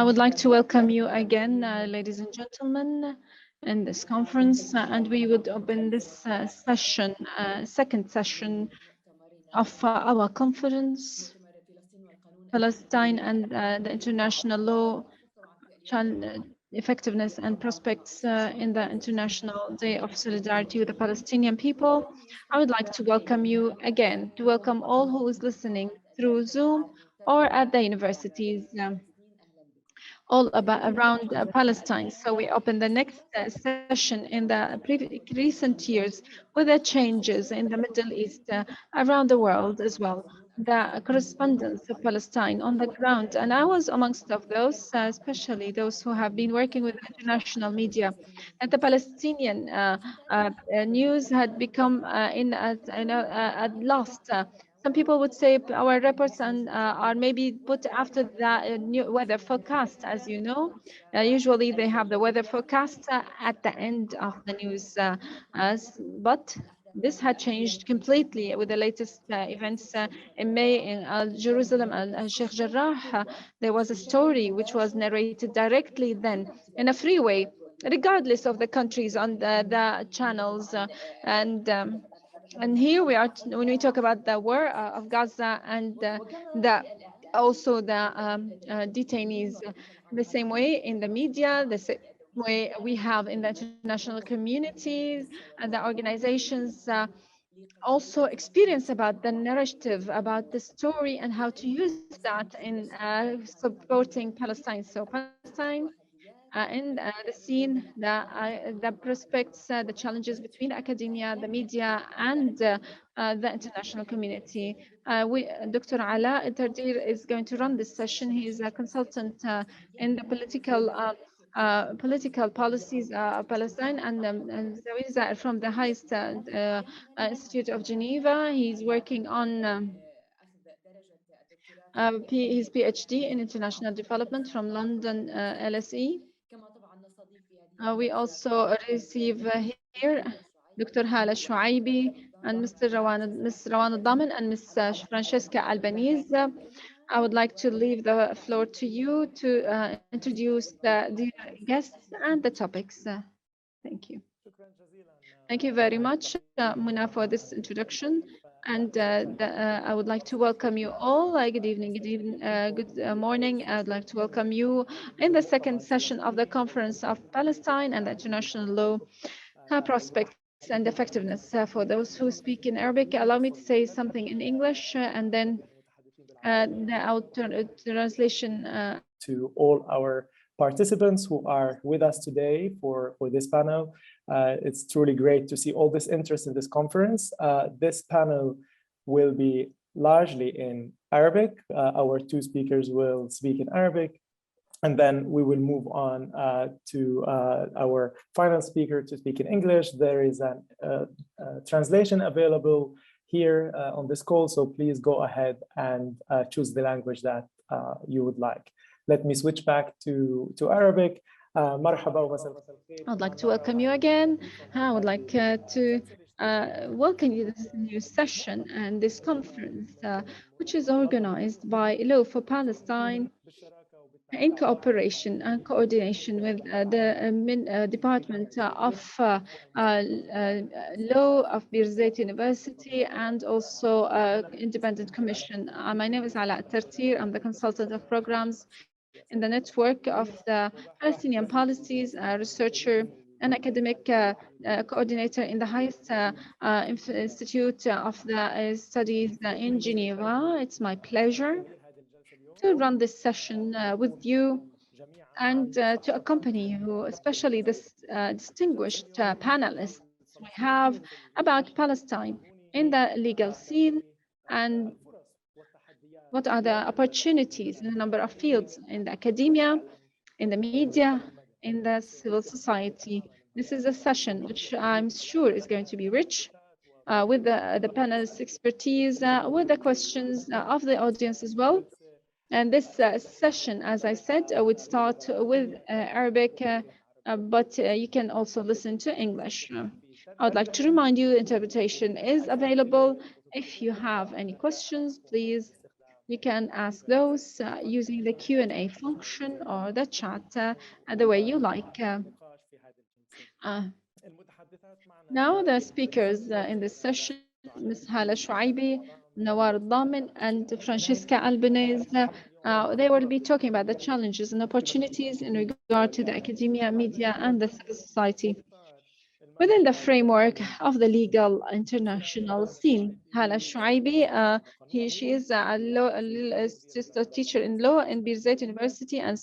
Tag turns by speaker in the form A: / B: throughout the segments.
A: would like to welcome you again, ladies and gentlemen, in this conference, and we would open this session, second session of our conference, Palestine and the International Law, Effectiveness and Prospects in the International Day of Solidarity with the Palestinian People. I would like to welcome you again, to welcome all who is listening through Zoom or at the universities all around Palestine. So we open the next session in the recent years with the changes in the Middle East around the world as well, the correspondence of Palestine on the ground. And I was amongst of those, especially those who have been working with international media. And the Palestinian news had become at last. Some people would say our reports are maybe put after the new weather forecast. As you know, usually they have the weather forecast at the end of the news. But this had changed completely with the latest events in May in Jerusalem and Sheikh Jarrah. There was a story which was narrated directly then in a freeway, regardless of the countries on the channels and here we are when we talk about the war of Gaza and also the detainees. The same way in the media, the same way we have in the international communities and the organizations also experience about the narrative, about the story, and how to use that in supporting Palestine. So Palestine in the scene, the prospects, the challenges between academia, the media, and the international community. Dr. Alaa Tartir is going to run this session. He is a consultant in the political policies of Palestine and from the highest Institute of Geneva. He's working on his PhD in international development from London LSE. We also receive here Dr. Hala Shoaibi and Ms. Rawan Damen and Ms. Francesca Albanese. I would like to leave the floor to you to introduce the guests and the topics. Thank you. Thank you very much, Muna, for this introduction. And I would like to welcome you all. Good evening, good morning. I would like to welcome you in the second session of the Conference of Palestine and the International Law Prospects and Effectiveness. For those who speak in Arabic, allow me to say something in English and then the translation.
B: To all our participants who are with us today for this panel. It's truly great to see all this interest in this conference. This panel will be largely in Arabic. Our two speakers will speak in Arabic, and then we will move on to our final speaker to speak in English. There is a translation available here on this call, so please go ahead and choose the language that you would like. Let me switch back to Arabic.
A: I'd like to welcome you again. I would like to welcome you to this new session and this conference, which is organized by Law for Palestine in cooperation and coordination with the Department of Law of Birzeit University and also Independent Commission. My name is Alaa Tartir. I'm the consultant of programs in the network of the Palestinian policies, researcher and academic coordinator in the highest institute of the studies in Geneva. It's my pleasure to run this session with you and to accompany you, especially this distinguished panelists we have about Palestine in the legal scene and what are the opportunities in a number of fields in the academia, in the media, in the civil society. This is a session which I'm sure is going to be rich with the panel's expertise, with the questions of the audience as well. And this session, as I said, would start with Arabic, but you can also listen to English. I would like to remind you interpretation is available. If you have any questions, please You can ask those using the Q&A function or the chat the way you like. Uh, Now the speakers in this session, Ms. Hala Shoaibi, Rawan Damen, and Francesca Albanese, they will be talking about the challenges and opportunities in regard to the academia, media, and the civil society within the framework of the legal international scene. Hala Shoaibi, she is just a teacher in law in Birzeit University, and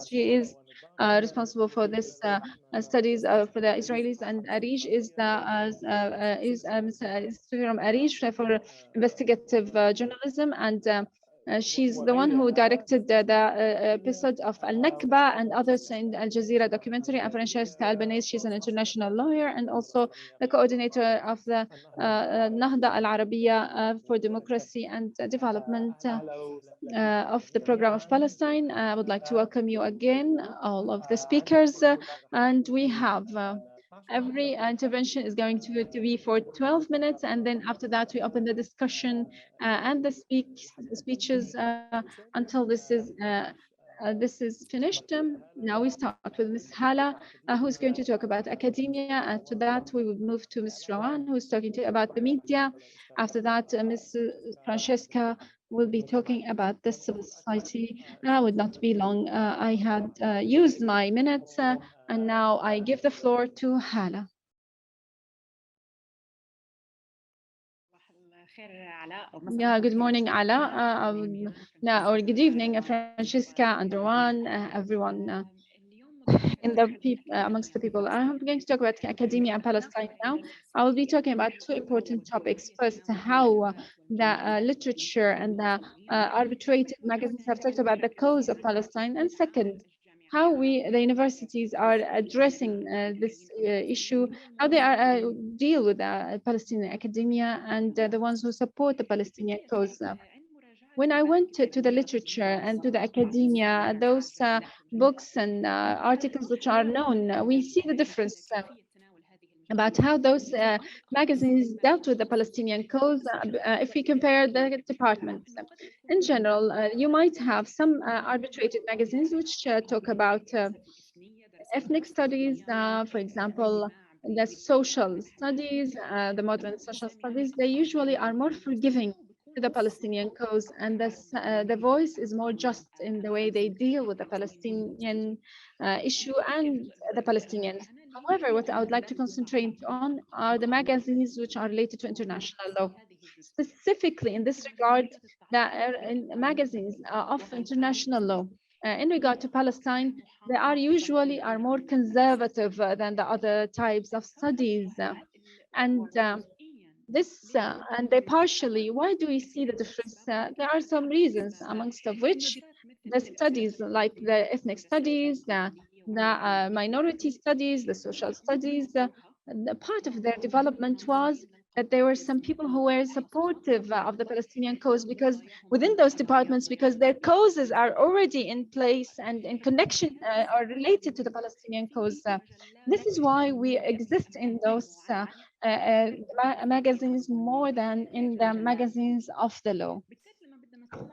A: she is responsible for this studies for the Israelis, and ARIJ is the is from ARIJ for investigative journalism, and she's the one who directed the episode of Al-Nakba and others in Al Jazeera documentary. And Francesca Albanese, she's an international lawyer and also the coordinator of the Nahda Al-Arabiya for democracy and development of the program of Palestine. I would like to welcome you again, all of the speakers. And we have every intervention is going to be for 12 minutes, and then after that we open the discussion and the speeches until this is finished. Now we start with Ms. Hala, who's going to talk about academia. And to that, we will move to Ms. Rawan, who's talking about the media. After that, Ms. Francesca will be talking about the civil society. That would not be long. I had used my minutes, and now I give the floor to Hala. Yeah, good morning, Alaa. Or good evening, Francesca and Rawan, everyone in the amongst the people. I'm going to talk about academia and Palestine now. I will be talking about two important topics. First, how the literature and the arbitrated magazines have talked about the cause of Palestine, and second, how the universities are addressing this issue, how they are deal with Palestinian academia and the ones who support the Palestinian cause. When I went to the literature and to the academia, those books and articles which are known, we see the difference about how those magazines dealt with the Palestinian cause if we compare the departments. In general, you might have some arbitrated magazines which talk about ethnic studies, for example, the social studies, the modern social studies, they usually are more forgiving to the Palestinian cause, and the voice is more just in the way they deal with the Palestinian issue and the Palestinians. However, what I would like to concentrate on are the magazines which are related to international law. Specifically in this regard, the magazines of international law in regard to Palestine, they are usually more conservative than the other types of studies. And this and they partially, why do we see the difference? There are some reasons, amongst of which the studies like the ethnic studies, the minority studies, the social studies, the part of their development was that there were some people who were supportive of the Palestinian cause because within those departments, because their causes are already in place and in connection or related to the Palestinian cause. This is why we exist in those magazines more than in the magazines of the law.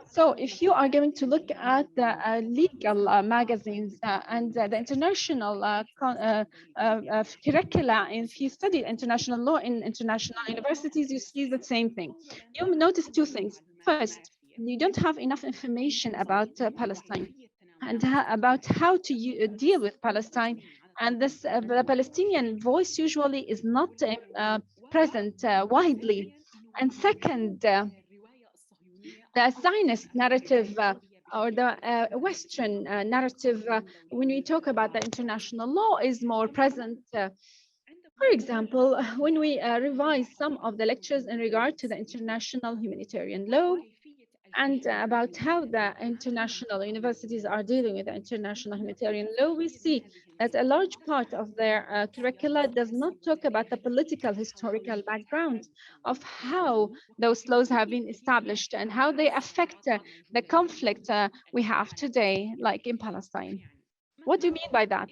A: So if you are going to look at the legal magazines and the international curricula, if you study international law in international universities, you see the same thing. You notice two things. First, you don't have enough information about Palestine and about how to deal with Palestine. And this, the Palestinian voice usually is not present widely. And second, the Zionist narrative or the Western narrative, when we talk about the international law, is more present. For example, when we revise some of the lectures in regard to the international humanitarian law, and about how the international universities are dealing with the international humanitarian law, we see that a large part of their curricula does not talk about the political historical background of how those laws have been established and how they affect the conflict we have today, like in Palestine. What do you mean by that?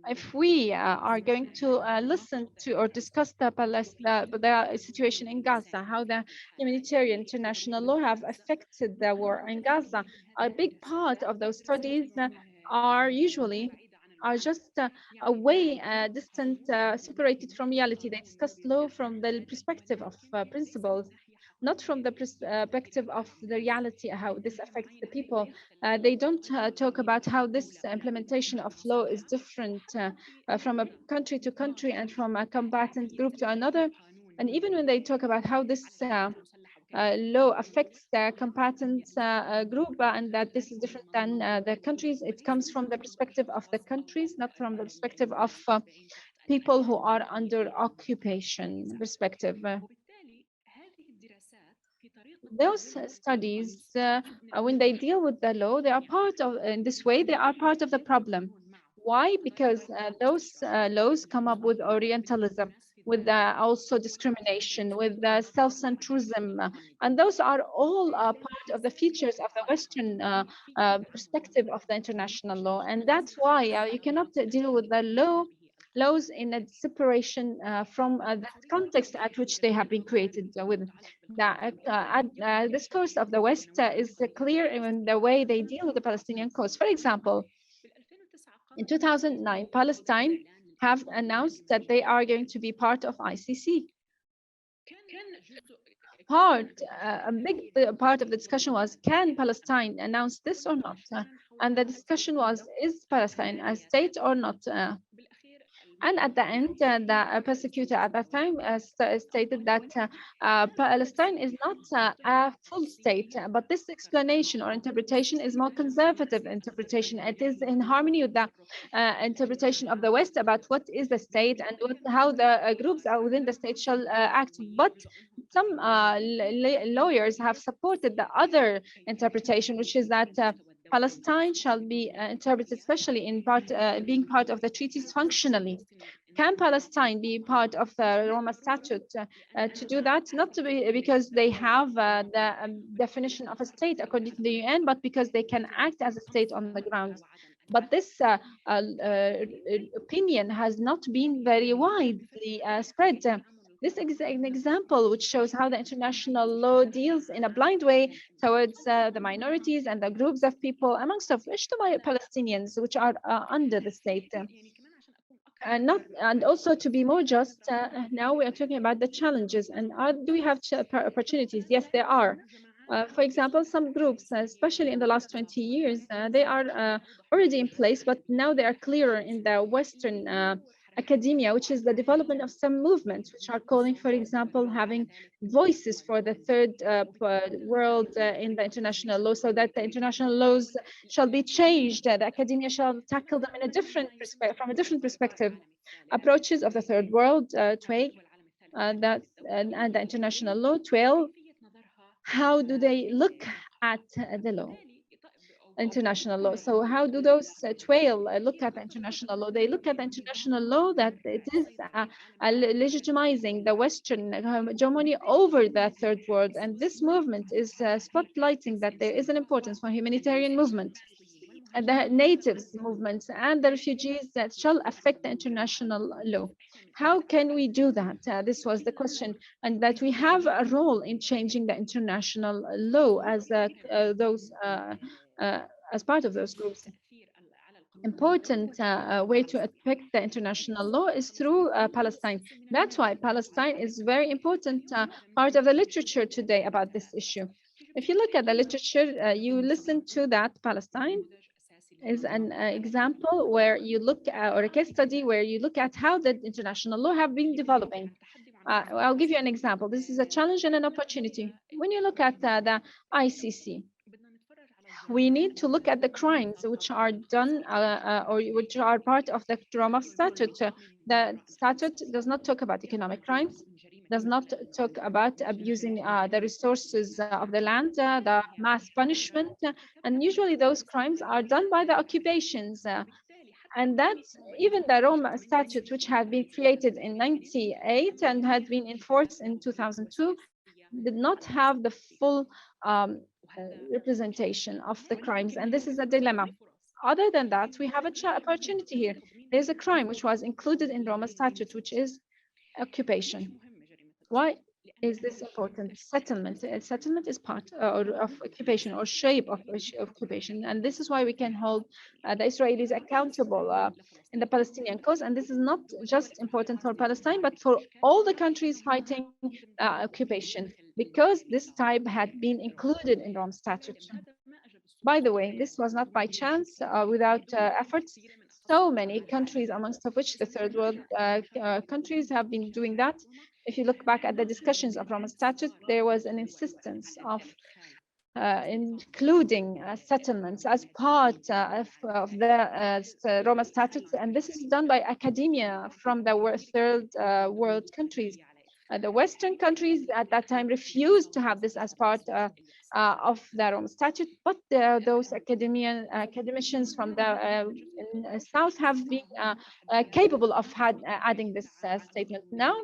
A: if we are going to listen to or discuss the situation in Gaza, how the humanitarian international law have affected the war in Gaza, a big part of those studies are usually are just away, distant, separated from reality. They discuss law from the perspective of principles, not from the perspective of the reality, how this affects the people. They don't talk about how this implementation of law is different from a country to country and from a combatant group to another. And even when they talk about how this law affects the combatant group and that this is different than the countries, it comes from the perspective of the countries, not from the perspective of people who are under occupation perspective. Those studies, when they deal with the law, they are part of, in this way, they are part of the problem. Why? Because those laws come up with Orientalism, with also discrimination, with self-centrism, and those are all part of the features of the Western perspective of the international law. And that's why you cannot deal with the laws in a separation from the context at which they have been created with. The discourse of the West is clear in the way they deal with the Palestinian cause. For example, in 2009, Palestine have announced that they are going to be part of ICC. A big part of the discussion was, can Palestine announce this or not? And the discussion was, is Palestine a state or not? And at the end, the persecutor at that time stated that Palestine is not a full state, but this explanation or interpretation is more conservative interpretation. It is in harmony with the interpretation of the West about what is the state and how the groups within the state shall act. But some lawyers have supported the other interpretation, which is that Palestine shall be interpreted, especially in being part of the treaties functionally. Can Palestine be part of the Roma Statute? To do that, not to be because they have the definition of a state according to the UN, but because they can act as a state on the ground. But this opinion has not been very widely spread. This is an example which shows how the international law deals in a blind way towards the minorities and the groups of people, amongst of which the Palestinians, which are under the state. And also to be more just, now we are talking about the challenges and do we have opportunities? Yes, there are. For example, some groups, especially in the last 20 years, they are already in place, but now they are clearer in the Western academia, which is the development of some movements, which are calling, for example, having voices for the third world in the international law, so that the international laws shall be changed. The academia shall tackle them in a different from a different perspective. Approaches of the third world, 12, and the international law, 12. How do they look at the law? International law. So how do those 12 look at the international law? They look at the international law that it is legitimizing the Western hegemony over the third world. And this movement is spotlighting that there is an importance for humanitarian movement, and the natives movements and the refugees that shall affect the international law. How can we do that? This was the question, and that we have a role in changing the international law as as part of those groups. Important way to affect the international law is through Palestine. That's why Palestine is very important part of the literature today about this issue. If you look at the literature, you listen to that Palestine is an example where you look at, or a case study where you look at how the international law have been developing. I'll give you an example. This is a challenge and an opportunity. When you look at the ICC, we need to look at the crimes which are done or which are part of the Roma Statute. The statute does not talk about economic crimes, does not talk about abusing the resources of the land, the mass punishment, and usually those crimes are done by the occupations. And that's even the Roma Statute, which had been created in 98 and had been enforced in 2002, did not have the full representation of the crimes. And this is a dilemma. other than that, we have a opportunity here. There's a crime which was included in Roma Statute, which is occupation. Why is this important? Settlement. Settlement is part of occupation or shape of occupation. And this is why we can hold the Israelis accountable in the Palestinian cause. And this is not just important for Palestine, but for all the countries fighting occupation, because this type had been included in Rome Statute. By the way, this was not by chance, without efforts. So many countries, amongst of which the third world countries, have been doing that. If you look back at the discussions of Roma Statute, there was an insistence of including settlements as part of the Roma Statute, and this is done by academia from the third world countries. The Western countries at that time refused to have this as part of the Rome Statute, but those academicians from the South have been capable of adding this statement. Now,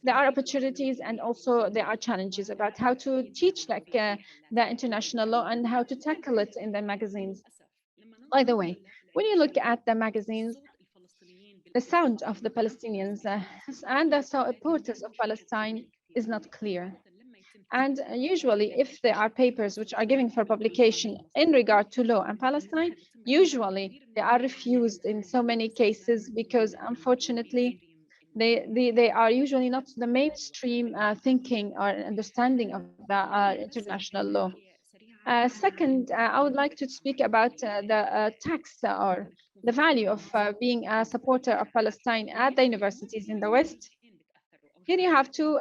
A: there are opportunities and also there are challenges about how to teach the international law and how to tackle it in the magazines. By the way, when you look at the magazines, the sound of the Palestinians and the supporters of Palestine is not clear. And usually, if there are papers which are given for publication in regard to law and Palestine, usually they are refused in so many cases because, unfortunately, they are usually not the mainstream thinking or understanding of the international law. Second, I would like to speak about the tax or the value of being a supporter of Palestine at the universities in the West. Here you have two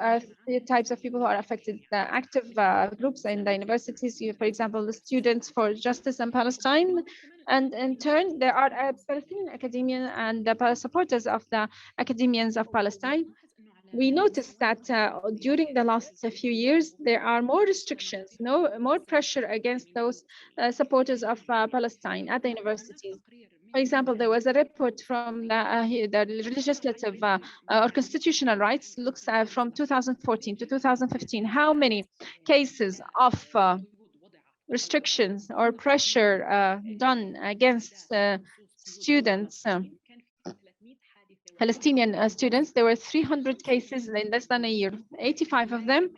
A: types of people who are affected. The active groups in the universities, for example, the Students for Justice in Palestine. And in turn, there are Palestinian academia and the supporters of the academians of Palestine. We noticed that during the last few years, there are more restrictions, more pressure against those supporters of Palestine at the universities. For example, there was a report from the legislative or constitutional rights, looks at from 2014 to 2015, how many cases of restrictions or pressure done against students, Palestinian students. There were 300 cases in less than a year. 85 of them,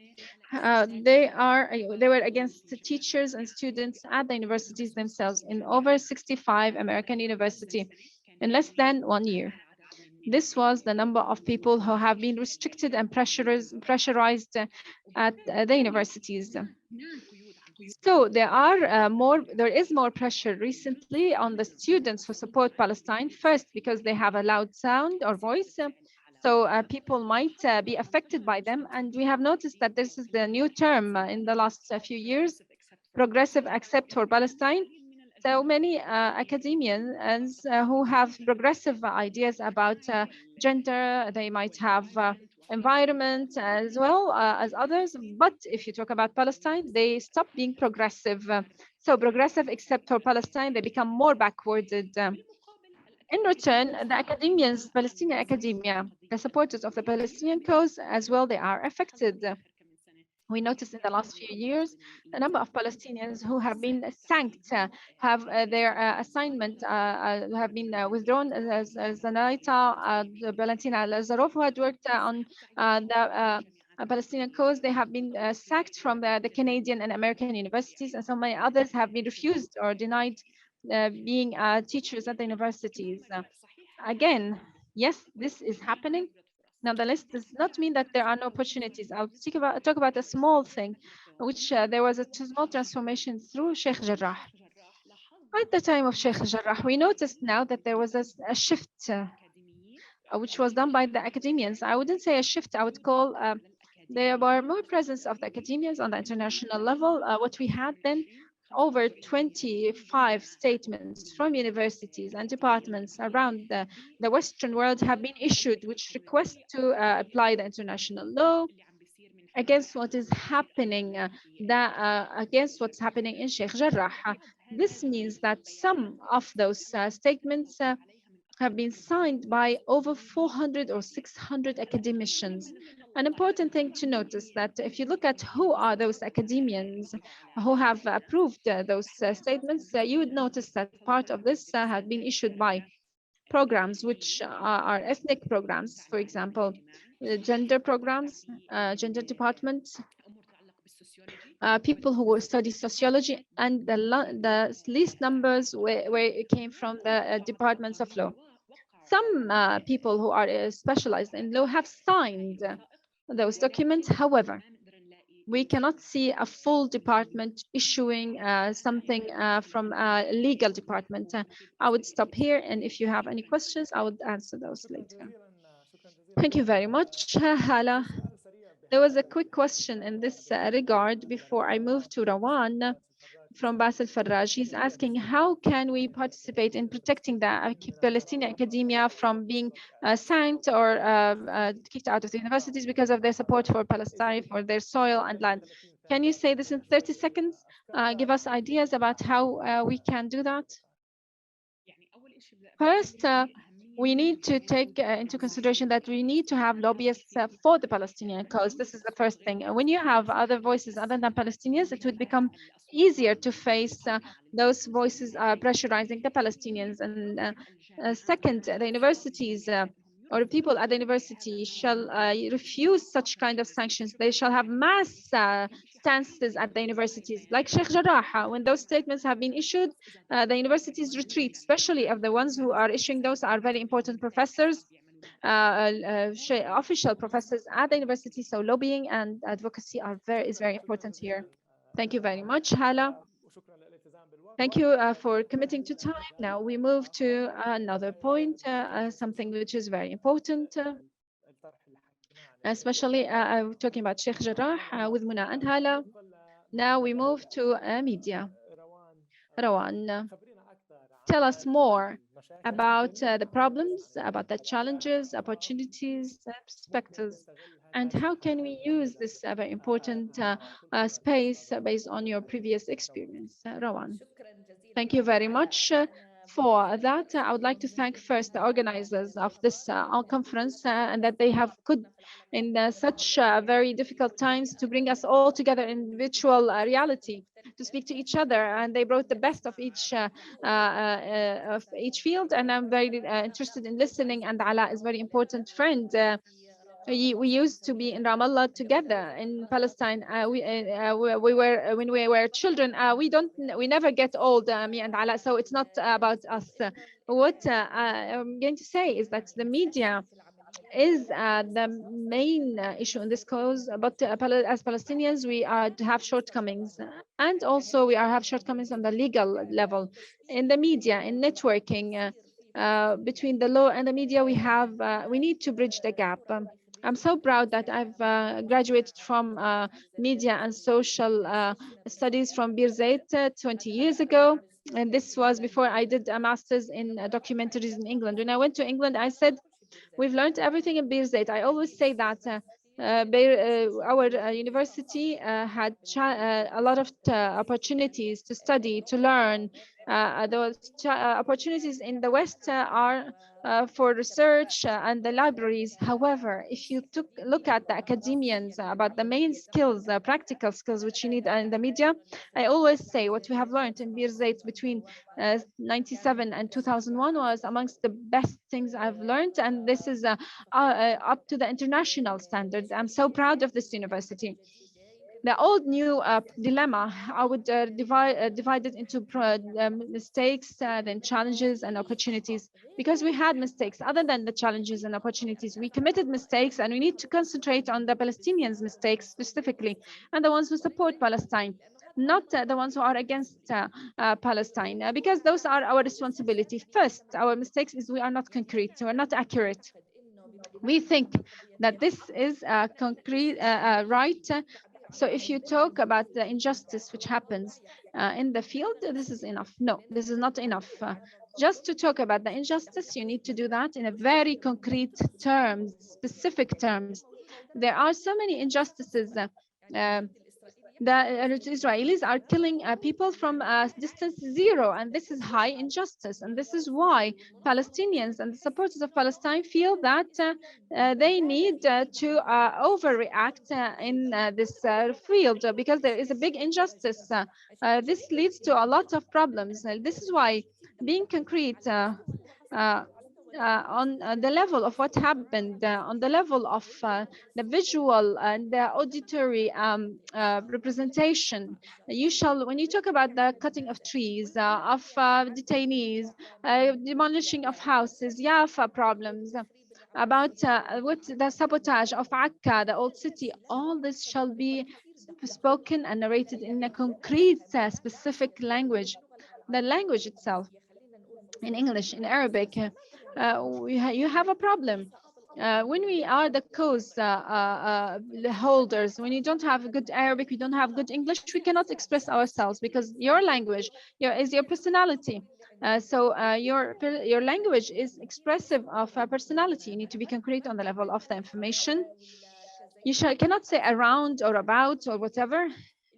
A: they were against teachers and students at the universities themselves in over 65 American universities in less than 1 year. This was the number of people who have been restricted and pressurized at the universities. So there is more pressure recently on the students who support Palestine. First, because they have a loud sound or voice, so people might be affected by them. And we have noticed that this is the new term in the last few years, progressive accept for Palestine. So many academians who have progressive ideas about gender, they might have environment as well as others. But if you talk about Palestine, they stop being progressive. So progressive except for Palestine, they become more backwarded. In return, the academians, Palestinian academia, the supporters of the Palestinian cause as well, they are affected. We noticed in the last few years, the number of Palestinians who have been sacked, have their assignment have been withdrawn, as Zanaita, Valentina Lazarov, who had worked on the Palestinian cause. They have been sacked from the Canadian and American universities, and so many others have been refused or denied being teachers at the universities. Again, yes, this is happening. Nonetheless, does not mean that there are no opportunities. I'll talk about a small thing, which there was a small transformation through Sheikh Jarrah. At the time of Sheikh Jarrah, we noticed now that there was a shift, which was done by the academians. I wouldn't say a shift, I would call there were more presence of the academians on the international level. What we had then, over 25 statements from universities and departments around the Western world have been issued, which request to apply the international law against what is happening, against what's happening in Sheikh Jarrah. This means that some of those statements have been signed by over 400 or 600 academicians. An important thing to notice that if you look at who are those academians who have approved those statements, you would notice that part of this has been issued by programs which are ethnic programs, for example, gender programs, gender departments, people who study sociology, and the least numbers where it came from the departments of law. Some people who are specialized in law have signed those documents. However, we cannot see a full department issuing something from a legal department. I would stop here, and if you have any questions, I would answer those later. Thank you very much, Hala. There was a quick question in this regard before I move to Rawan from Basil Faraj. He's asking, how can we participate in protecting the Palestinian academia from being sanked or kicked out of the universities because of their support for Palestine, for their soil and land? Can you say this in 30 seconds? Give us ideas about how we can do that? First, we need to take into consideration that we need to have lobbyists for the Palestinian cause. This is the first thing. When you have other voices other than Palestinians, it would become easier to face those voices pressurizing the Palestinians. And second, the universities or people at the university shall refuse such kind of sanctions. They shall have mass stances at the universities, like Sheikh Jarrah. When those statements have been issued, the universities retreat, especially if the ones who are issuing those are very important professors, official professors at the university. So lobbying and advocacy is very important here. Thank you very much, Hala. Thank you for committing to time. Now we move to another point, something which is very important, especially talking about Sheikh Jarrah with Muna and Hala. Now we move to media. Rawan, tell us more about the problems, about the challenges, opportunities, perspectives, and how can we use this very important space based on your previous experience. Rawan. Thank you very much for that. I would like to thank first the organizers of this conference and that they have could in such very difficult times to bring us all together in virtual reality to speak to each other, and they brought the best of each field, and I'm very interested in listening, and Alaa is a very important friend. We used to be in Ramallah together in Palestine. We were when we were children. We never get old, me and Alaa. So it's not about us. What I'm going to say is that the media is the main issue in this cause. But as Palestinians, we have shortcomings, and also we have shortcomings on the legal level, in the media, in networking. Between the law and the media, we need to bridge the gap. I'm so proud that I've graduated from media and social studies from Birzeit 20 years ago. And this was before I did a master's in documentaries in England. When I went to England, I said, we've learned everything in Birzeit. I always say that our university had a lot of opportunities to study, to learn. Those opportunities in the West are for research and the libraries. However, if you look at the academians about the main skills, practical skills which you need in the media, I always say what we have learned in Birzeit between 97 and 2001 was amongst the best things I've learned, and this is up to the international standard. I'm so proud of this university. The old new dilemma, I would divide it into mistakes, then challenges and opportunities, because we had mistakes. Other than the challenges and opportunities, we committed mistakes, and we need to concentrate on the Palestinians' mistakes specifically, and the ones who support Palestine, not the ones who are against Palestine, because those are our responsibility. First, our mistakes is we are not concrete, we are not accurate. We think that this is concrete, right. So if you talk about the injustice which happens in the field, this is enough. No, this is not enough. Just to talk about the injustice, you need to do that in a very concrete terms, specific terms. There are so many injustices The Israelis are killing people from distance zero, and this is high injustice. And this is why Palestinians and the supporters of Palestine feel that they need to overreact in this field because there is a big injustice. This leads to a lot of problems. This is why being concrete uh, on the level of what happened, on the level of the visual and the auditory representation. You shall, when you talk about the cutting of trees, of detainees, demolishing of houses, Yafa problems, about what the sabotage of Akka, the old city, all this shall be spoken and narrated in a concrete, specific language. The language itself in English, in Arabic, you have a problem. When we are the cause holders, when you don't have good Arabic, we don't have good English, we cannot express ourselves because your language is your personality. Your language is expressive of a personality. You need to be concrete on the level of the information. You cannot say around or about or whatever.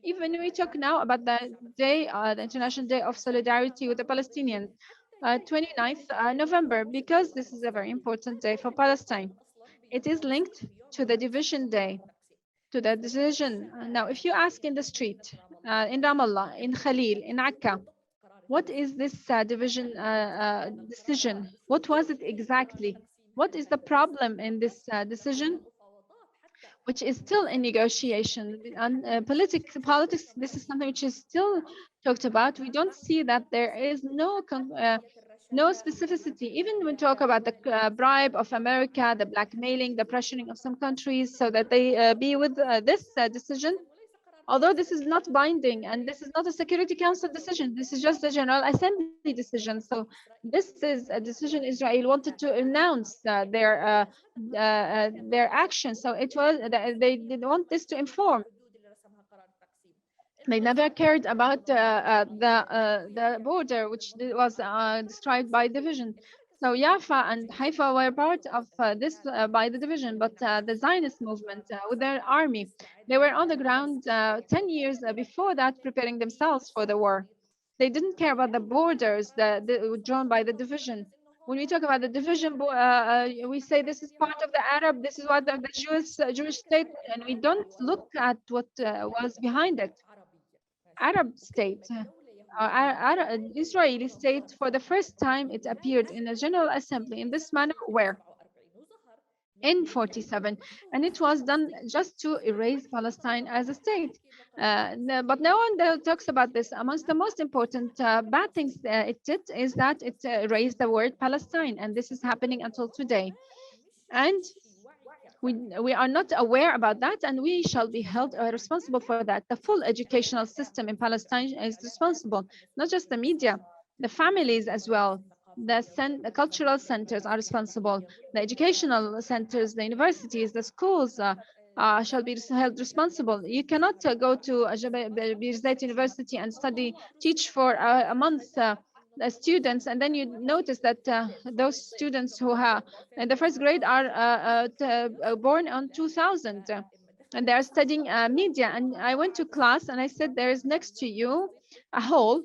A: Even we talk now about the day, the International Day of Solidarity with the Palestinians, 29th November, because this is a very important day for Palestine. It is linked to the division day, to the decision. Now, if you ask in the street, in Ramallah, in Khalil, in Akka, what is this division decision? What was it exactly? What is the problem in this decision? Which is still in negotiation. And politics, this is something which is still talked about. We don't see that there is no specificity. Even when we talk about the bribe of America, the blackmailing, the pressuring of some countries so that they be with this decision, although this is not binding and this is not a Security Council decision, this is just the General Assembly decision. So this is a decision Israel wanted to announce their action. So it was they did want this to inform. They never cared about the border, which was described by division. So Jaffa and Haifa were part of this by the division, but the Zionist movement with their army, they were on the ground 10 years before that, preparing themselves for the war. They didn't care about the borders drawn by the division. When we talk about the division, we say this is part of the Arab, this is what the Jewish state, and we don't look at what was behind it. Arab state, Israeli state, for the first time, it appeared in the General Assembly in this manner, where in 47, and it was done just to erase Palestine as a state. But no one talks about this. Amongst the most important bad things it did is that it erased the word Palestine, and this is happening until today. And we are not aware about that, and we shall be held responsible for that. The full educational system in Palestine is responsible, not just the media, the families as well. The cultural centers are responsible. The educational centers, the universities, the schools shall be held responsible. You cannot go to Birzeit University and teach for a month the students, and then you notice that those students who have in the first grade are born on 2000, and they are studying media. And I went to class and I said, there is next to you a hall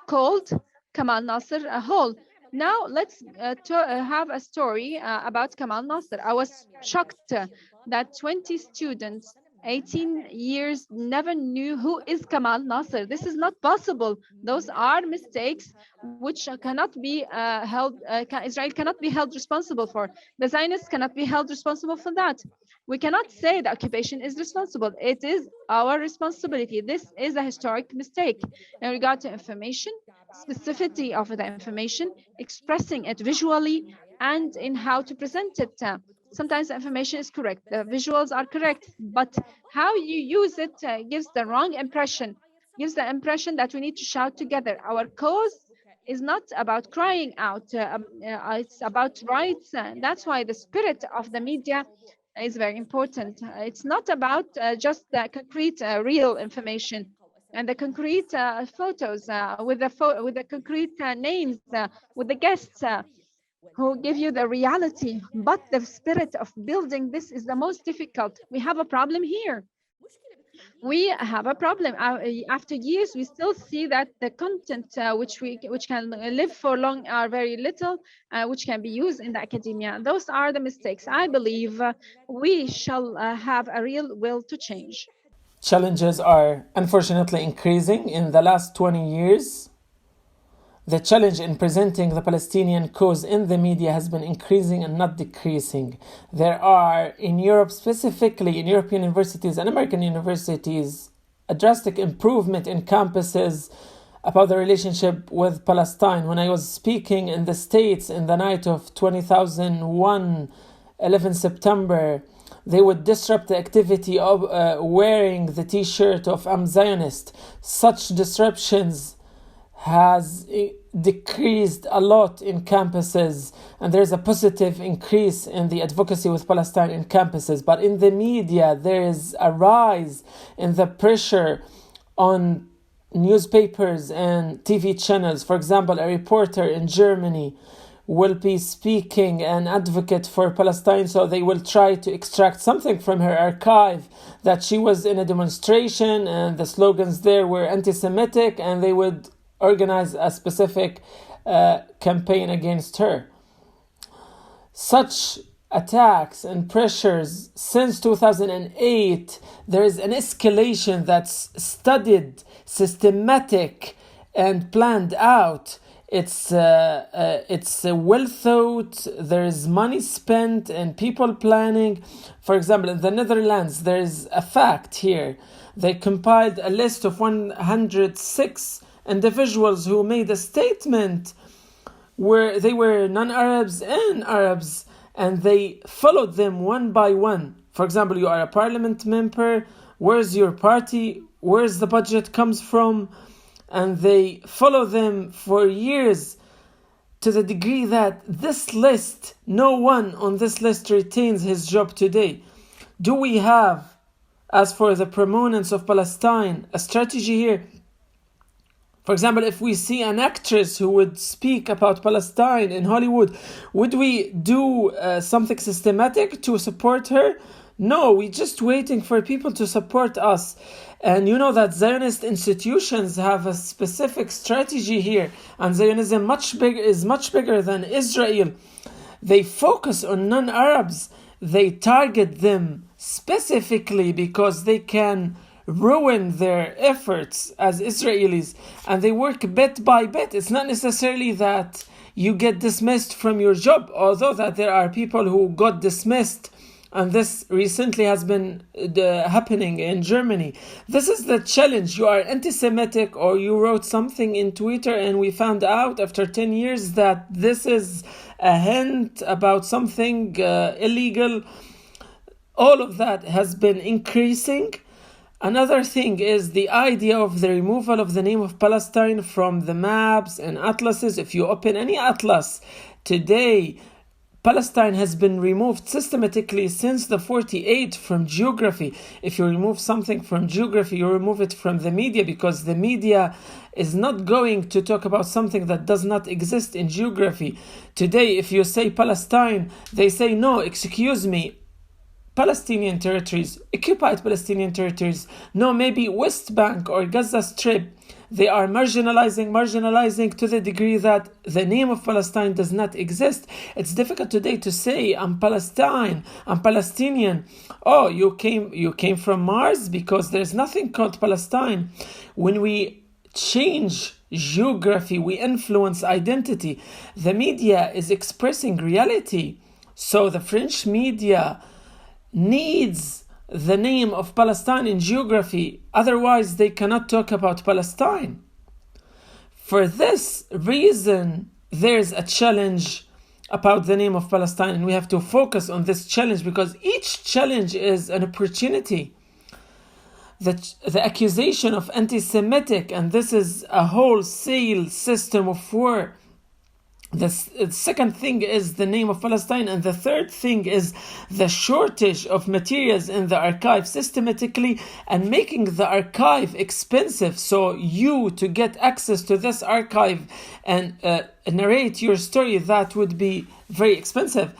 A: called Kamal Nasser, a hall. Now let's have a story about Kamal Nasser. I was shocked that 20 students 18 years never knew who is Kamal Nasser. This is not possible. Those are mistakes which cannot be Israel cannot be held responsible for. The Zionists cannot be held responsible for that. We cannot say the occupation is responsible. It is our responsibility. This is a historic mistake in regard to information, specificity of the information, expressing it visually, and in how to present it. Sometimes the information is correct, the visuals are correct, but how you use it gives the wrong impression, gives the impression that we need to shout together. Our cause is not about crying out, it's about rights. That's why the spirit of the media is very important. It's not about just the concrete, real information and the concrete photos with the concrete names, with the guests who give you the reality, but the spirit of building this is the most difficult. We have a problem here. we have a problem. After years, we still see that the content which can live for long are very little, which can be used in the academia. Those are the mistakes. I believe we shall have a real will to change.
C: Challenges are unfortunately increasing in the last 20 years. The challenge in presenting the Palestinian cause in the media has been increasing and not decreasing. There are, in Europe specifically, in European universities and American universities, a drastic improvement in campuses about the relationship with Palestine. When I was speaking in the States in the night of 2001, 11 September, they would disrupt the activity of wearing the t-shirt of I'm Zionist. Such disruptions has decreased a lot in campuses, and there's a positive increase in the advocacy with Palestine in campuses. But in the media, there is a rise in the pressure on newspapers and TV channels. For example, a reporter in Germany will be speaking and advocate for Palestine, so they will try to extract something from her archive that she was in a demonstration and the slogans there were anti-Semitic, and they would organize a specific campaign against her. Such attacks and pressures since 2008, there is an escalation that's studied, systematic, and planned out. It's well thought. There is money spent and people planning. For example, in the Netherlands, there is a fact here. They compiled a list of 106 individuals who made a statement where they were non-Arabs and Arabs, and they followed them one by one. For example, you are a parliament member, where's your party, where's the budget comes from, and they follow them for years, to the degree that this list, no one on this list retains his job today. Do we have, as for the proponents of Palestine, a strategy here? For example, if we see an actress who would speak about Palestine in Hollywood, would we do something systematic to support her? No, we're just waiting for people to support us. And you know that Zionist institutions have a specific strategy here, and Zionism is much bigger than Israel. They focus on non-Arabs. They target them specifically because they can ruin their efforts as Israelis, and they work bit by bit. It's not necessarily that you get dismissed from your job, although that there are people who got dismissed, and this recently has been happening in Germany. This is the challenge. You are anti-Semitic, or you wrote something in Twitter and we found out after 10 years that this is a hint about something illegal. All of that has been increasing. Another thing is the idea of the removal of the name of Palestine from the maps and atlases. If you open any atlas today, Palestine has been removed systematically since the 48 from geography. If you remove something from geography, you remove it from the media, because the media is not going to talk about something that does not exist in geography. Today, if you say Palestine, they say, no, excuse me, Palestinian territories, occupied Palestinian territories, no, maybe West Bank or Gaza Strip. They are marginalizing to the degree that the name of Palestine does not exist. It's difficult today to say, I'm Palestinian. Oh, you came from Mars, because there's nothing called Palestine. When we change geography, we influence identity. The media is expressing reality. So the French media needs the name of Palestine in geography, otherwise they cannot talk about Palestine. For this reason, there's a challenge about the name of Palestine, and we have to focus on this challenge, because each challenge is an opportunity. The accusation of anti-Semitic, and this is a wholesale system of war. The second thing is the name of Palestine, and the third thing is the shortage of materials in the archive systematically, and making the archive expensive. So you, to get access to this archive and narrate your story, that would be very expensive.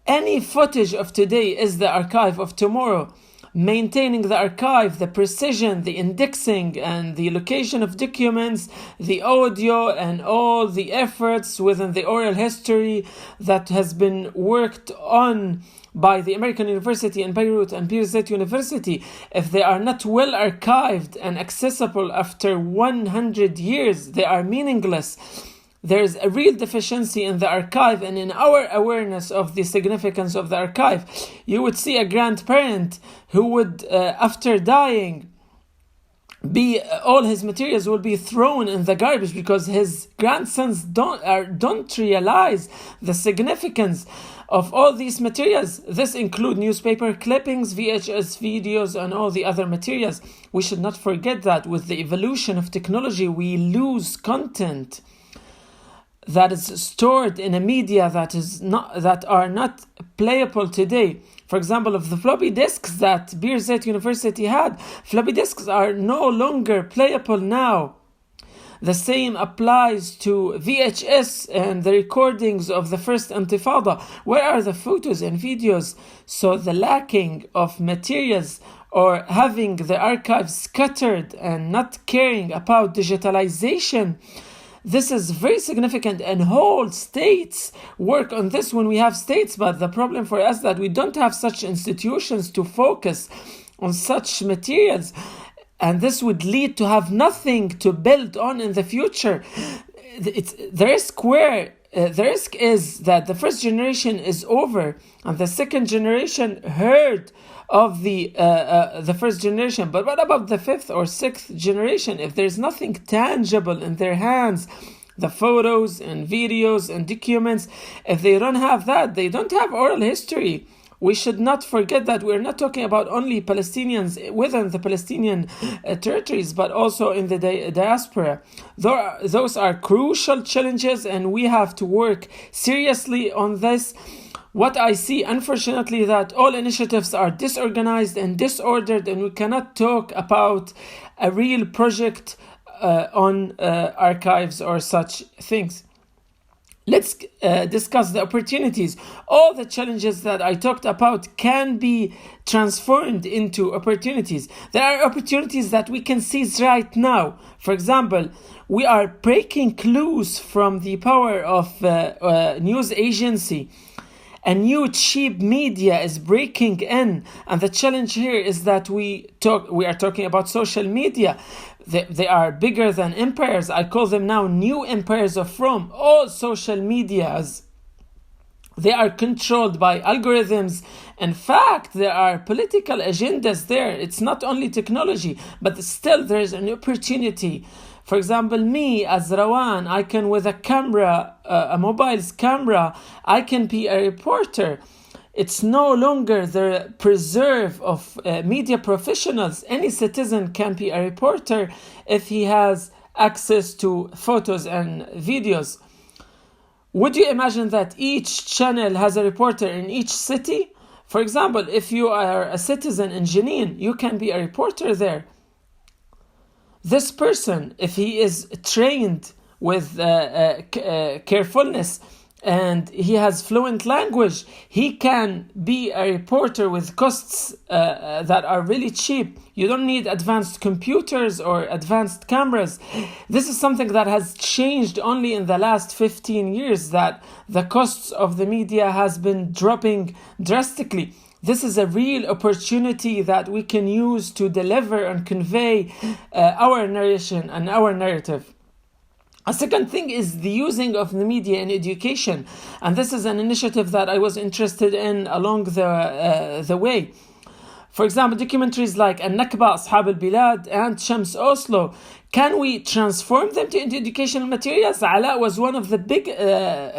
C: Any footage of today is the archive of tomorrow. maintaining the archive, the precision, the indexing, and the location of documents, the audio, and all the efforts within the oral history that has been worked on by the American University in Beirut and Birzeit University, if they are not well archived and accessible after 100 years, they are meaningless. There is a real deficiency in the archive and in our awareness of the significance of the archive. You would see a grandparent who would, after dying, all his materials will be thrown in the garbage because his grandsons don't realize the significance of all these materials. This include newspaper clippings, VHS videos, and all the other materials. We should not forget that with the evolution of technology, we lose content that is stored in a media that are not playable today. For example, of the floppy disks that Birzeit University had, floppy disks are no longer playable now. The same applies to VHS and the recordings of the first Intifada. Where are the photos and videos? So the lacking of materials or having the archives scattered and not caring about digitalization, this is very significant, and whole states work on this when we have states, but the problem for us is that we don't have such institutions to focus on such materials, and this would lead to have nothing to build on in the future. The risk is that the first generation is over and the second generation heard of the first generation. But what about the fifth or sixth generation? If there's nothing tangible in their hands, the photos and videos and documents, if they don't have that, they don't have oral history. We should not forget that we're not talking about only Palestinians within the Palestinian territories, but also in the diaspora. Those are crucial challenges, and we have to work seriously on this. What I see, unfortunately, that all initiatives are disorganized and disordered, and we cannot talk about a real project on archives or such things. Let's discuss the opportunities. All the challenges that I talked about can be transformed into opportunities. There are opportunities that we can seize right now. For example, we are breaking loose from the power of news agency. A new cheap media is breaking in, and the challenge here is that we are talking about social media. They are bigger than empires. I call them now new empires of Rome. All social medias, they are controlled by algorithms. In fact, there are political agendas there. It's not only technology, but still there is an opportunity. For example, me as Rawan, I can with a camera, a mobile camera, I can be a reporter. It's no longer the preserve of media professionals. Any citizen can be a reporter if he has access to photos and videos. Would you imagine that each channel has a reporter in each city? For example, if you are a citizen in Jenin, you can be a reporter there. This person, if he is trained with carefulness and he has fluent language, he can be a reporter with costs that are really cheap. You don't need advanced computers or advanced cameras. This is something that has changed only in the last 15 years, that the costs of the media has been dropping drastically. This is a real opportunity that we can use to deliver and convey our narration and our narrative. A second thing is the using of the media in education. And this is an initiative that I was interested in along the way. For example, documentaries like Nakba, Ashab al-Bilad, and Shams Oslo, can we transform them into educational materials? Alaa was one of the big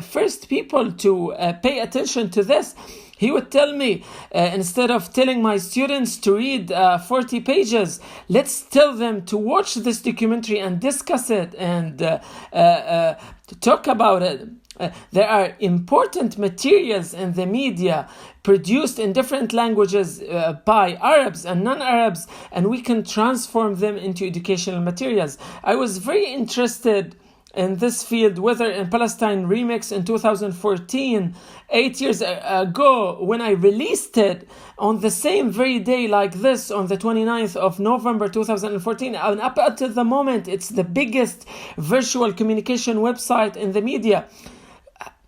C: first people to pay attention to this. He would tell me, instead of telling my students to read 40 pages, let's tell them to watch this documentary and discuss it and talk about it. There are important materials in the media produced in different languages by Arabs and non-Arabs, and we can transform them into educational materials. I was very interested in this field, whether in Palestine Remix in 2014, 8 years ago, when I released it on the same very day like this, on the 29th of November 2014, and up until the moment, it's the biggest virtual communication website in the media.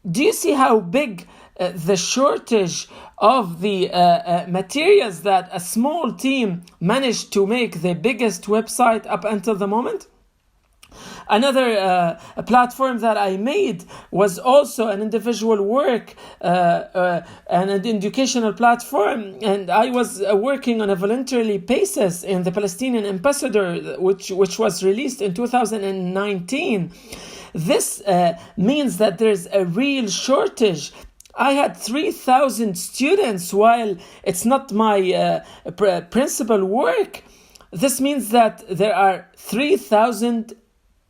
C: Do you see how big the shortage of the materials that a small team managed to make the biggest website up until the moment? Another platform that I made was also an individual work and an educational platform, and I was working on a voluntarily basis in the Palestinian Ambassador, which was released in 2019. This means that there's a real shortage. I had 3,000 students while it's not my principal work. This means that there are 3,000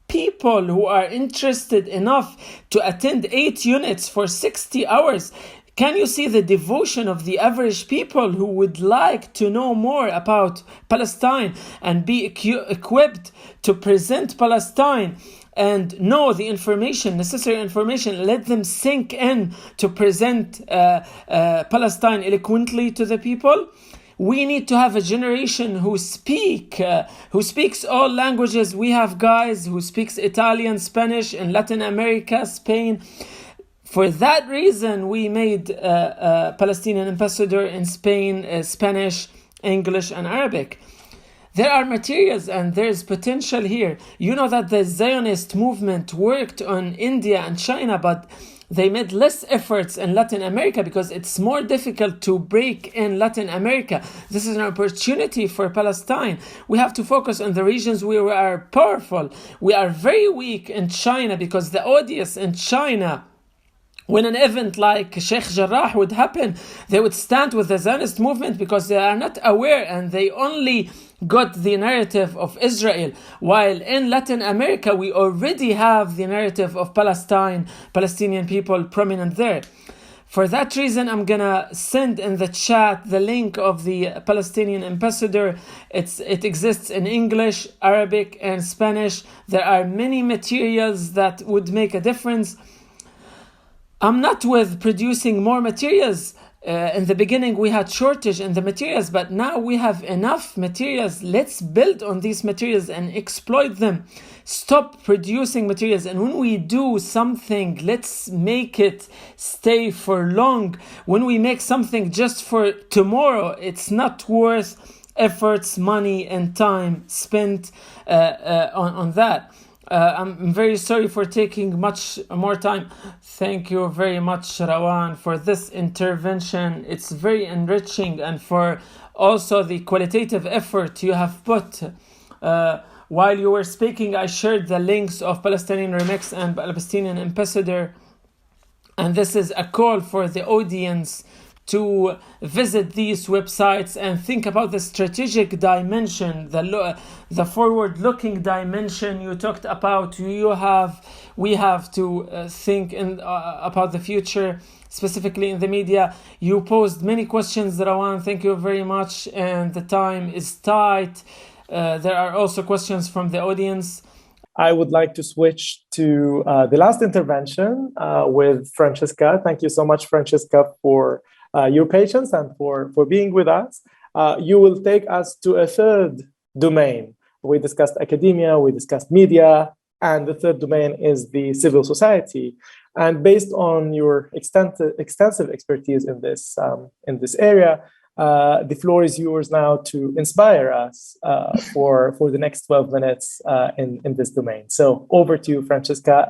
C: people who are interested enough to attend 8 units for 60 hours. Can you see the devotion of the average people who would like to know more about Palestine and be equipped to present Palestine and know the information, necessary information, let them sink in to present Palestine eloquently to the people? We need to have a generation who speaks all languages. We have guys who speaks Italian, Spanish in Latin America, Spain. For that reason, we made a Palestinian ambassador in Spain, Spanish, English, and Arabic. There are materials and there's potential here. You know that the Zionist movement worked on India and China, but they made less efforts in Latin America because it's more difficult to break in Latin America. This is an opportunity for Palestine. We have to focus on the regions where we are powerful. We are very weak in China because the audience in China, when an event like Sheikh Jarrah would happen, they would stand with the Zionist movement because they are not aware and they only got the narrative of Israel. While in Latin America, we already have the narrative of Palestine, Palestinian people prominent there. For that reason, I'm gonna send in the chat the link of the Palestinian ambassador. It exists in English, Arabic, and Spanish. There are many materials that would make a difference. I'm not with producing more materials. In the beginning, we had shortage in the materials, but now we have enough materials. Let's build on these materials and exploit them. Stop producing materials. And when we do something, let's make it stay for long. When we make something just for tomorrow, it's not worth efforts, money, and time spent on that. I'm very sorry for taking much more time. Thank you very much, Rawan, for this intervention. It's very enriching, and for also the qualitative effort you have put. While you were speaking, I shared the links of Palestinian Remix and Palestinian Ambassador, and this is a call for the audience to visit these websites and think about the strategic dimension, the forward-looking dimension you talked about. We have to think about the future, specifically in the media. You posed many questions, Rawan. Thank you very much, and the time is tight. There are also questions from the audience.
B: I would like to switch to the last intervention with Francesca. Thank you so much, Francesca, for your patience and for being with us. You will take us to a third domain. We discussed academia, we discussed media, and the third domain is the civil society. And based on your extensive expertise in this area, the floor is yours now to inspire us for the next 12 minutes in this domain. So over to you, Francesca.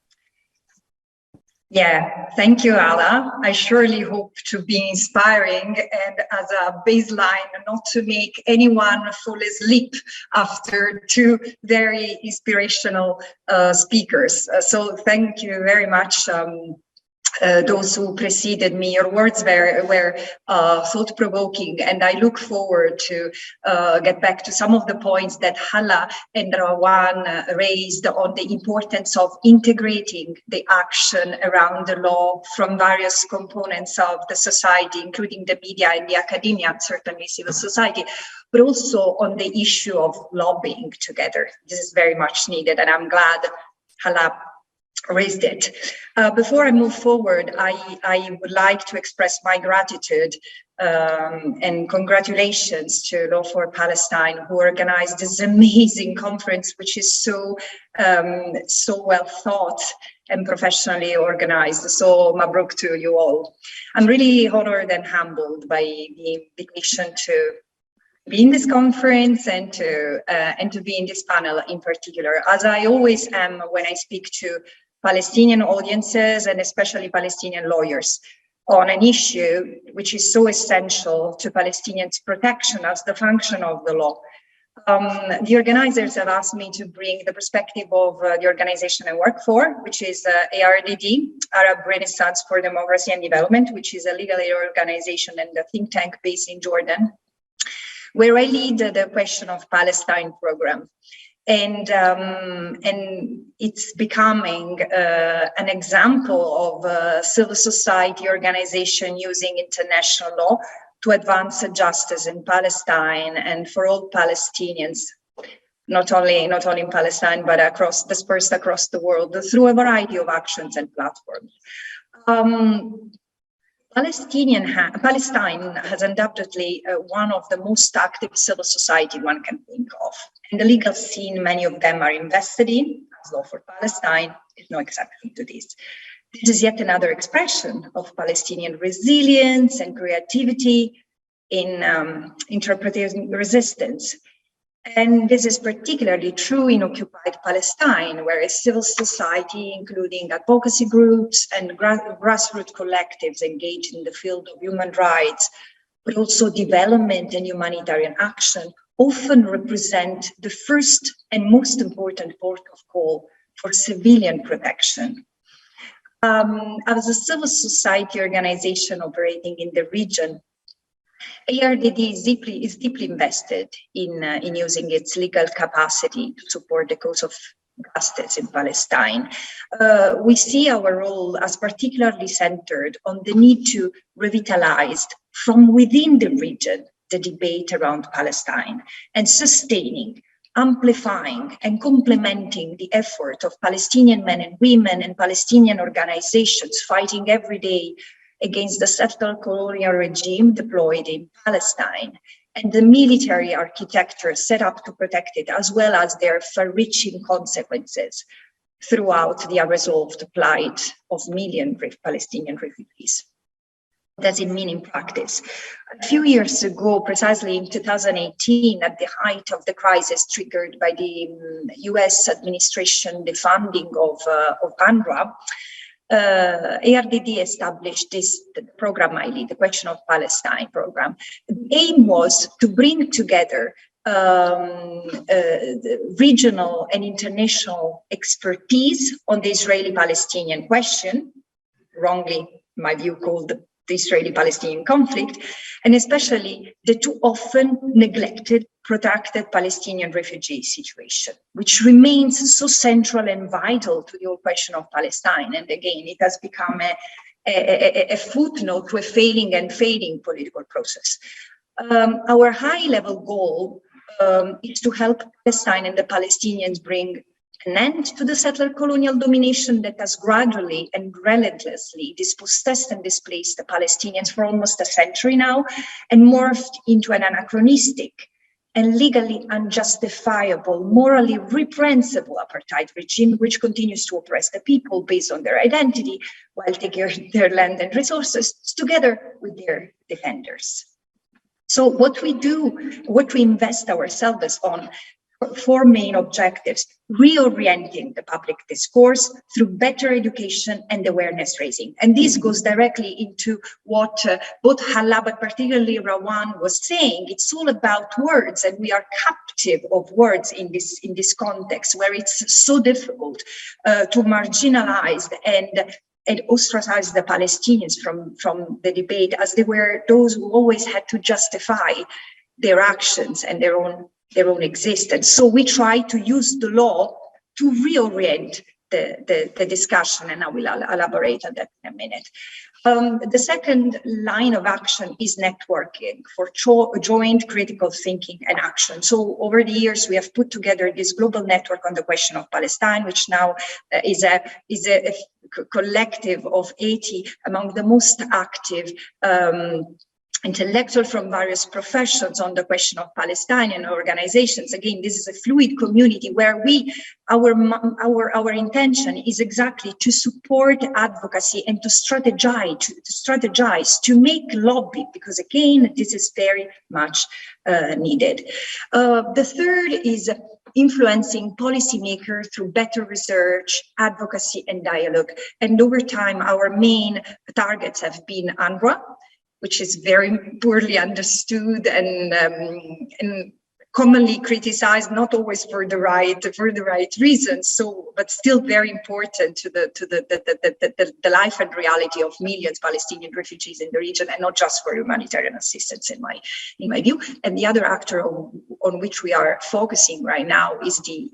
D: Yeah, thank you, Alaa. I surely hope to be inspiring and as a baseline, not to make anyone fall asleep after two very inspirational speakers. So thank you very much. Those who preceded me, your words were thought-provoking, and I look forward to get back to some of the points that Hala and Rawan raised on the importance of integrating the action around the law from various components of the society, including the media and the academia, and certainly civil society, but also on the issue of lobbying together. This is very much needed, and I'm glad Hala raised it. Before I move forward, I would like to express my gratitude and congratulations to Law for Palestine, who organized this amazing conference, which is so well thought and professionally organized. So mabruk to you all. I'm really honored and humbled by the invitation to be in this conference and to be in this panel in particular, as I always am when I speak to Palestinian audiences and especially Palestinian lawyers on an issue which is so essential to Palestinians' protection as the function of the law. The organizers have asked me to bring the perspective of the organization I work for, which is ARDD, Arab Renaissance for Democracy and Development, which is a legal aid organization and a think tank based in Jordan, where I lead the Question of Palestine program. And it's becoming an example of a civil society organization using international law to advance justice in Palestine and for all Palestinians, not only in Palestine, but dispersed across the world through a variety of actions and platforms. Palestine has undoubtedly one of the most active civil society one can think of. In the legal scene, many of them are invested in, as Law for Palestine is no exception to this. This is yet another expression of Palestinian resilience and creativity in interpreting resistance. And this is particularly true in occupied Palestine, where a civil society, including advocacy groups and grassroots collectives engaged in the field of human rights, but also development and humanitarian action, often represent the first and most important port of call for civilian protection. As a civil society organization operating in the region, ARDD is deeply invested in using its legal capacity to support the cause of justice in Palestine. We see our role as particularly centered on the need to revitalize from within the region the debate around Palestine and sustaining, amplifying and complementing the effort of Palestinian men and women and Palestinian organizations fighting every day against the settler colonial regime deployed in Palestine and the military architecture set up to protect it, as well as their far-reaching consequences throughout the unresolved plight of millions of Palestinian refugees. What does it mean in practice? A few years ago, precisely in 2018, at the height of the crisis triggered by the US administration defunding of UNRWA, ARDD established the program I lead, the Question of Palestine program. The aim was to bring together regional and international expertise on the Israeli-Palestinian question, wrongly, in my view, called the Israeli-Palestinian conflict, and especially the too often neglected, protracted Palestinian refugee situation, which remains so central and vital to the whole question of Palestine. And again, it has become a footnote to a failing and fading political process. Our high-level goal is to help Palestine and the Palestinians bring an end to the settler colonial domination that has gradually and relentlessly dispossessed and displaced the Palestinians for almost a century now, and morphed into an anachronistic and legally unjustifiable, morally reprehensible apartheid regime, which continues to oppress the people based on their identity while taking their land and resources together with their defenders. So what we do, what we invest ourselves on, four main objectives: reorienting the public discourse through better education and awareness raising. And this goes directly into what both Hala, but particularly Rawan, was saying. It's all about words, and we are captive of words in this context where it's so difficult to marginalize and ostracize the Palestinians from the debate, as they were those who always had to justify their actions and their own existence. So we try to use the law to reorient the discussion, and I will elaborate on that in a minute. The second line of action is networking for joint critical thinking and action. So over the years, we have put together this global network on the question of Palestine, which now is a collective of 80 among the most active intellectuals from various professions on the question of Palestinian organizations. Again, this is a fluid community where our intention is exactly to support advocacy and to strategize, to make lobby, because again, this is very much needed. The third is influencing policymakers through better research, advocacy, and dialogue. And over time, our main targets have been UNRWA, which is very poorly understood and commonly criticized, not always for the right reasons. So, but still very important to the life and reality of millions of Palestinian refugees in the region, and not just for humanitarian assistance, in my view. And the other actor on which we are focusing right now is the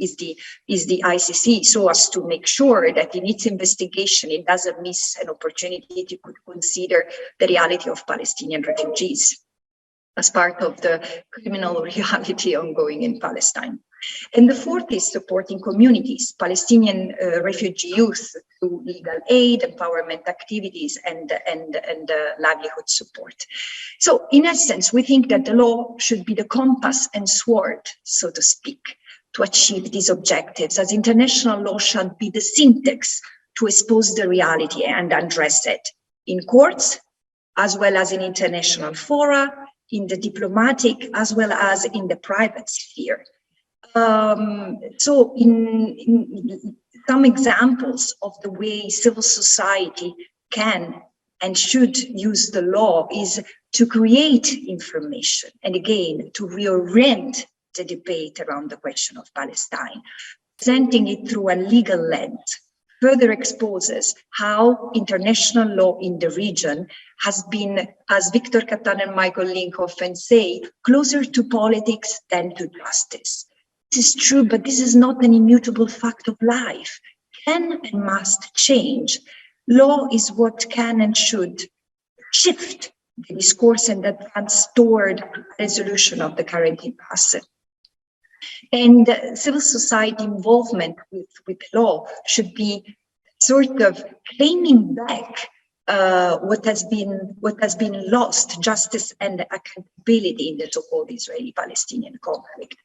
D: ICC, so as to make sure that in its investigation it doesn't miss an opportunity to consider the reality of Palestinian refugees as part of the criminal reality ongoing in Palestine. And the fourth is supporting communities, Palestinian refugee youth through legal aid, empowerment activities, and livelihood support. So in essence, we think that the law should be the compass and sword, so to speak, to achieve these objectives, as international law shall be the syntax to expose the reality and address it in courts, as well as in international fora, in the diplomatic as well as in the private sphere. So in some examples of the way civil society can and should use the law is to create information, and again, to reorient the debate around the question of Palestine, presenting it through a legal lens, further exposes how international law in the region has been, as Victor Katan and Michael Link often say, closer to politics than to justice. This is true, but this is not an immutable fact of life. Can and must change. Law is what can and should shift the discourse and advance toward resolution of the current impasse. And civil society involvement with law should be sort of claiming back what has been lost, justice and accountability in the so-called Israeli-Palestinian conflict.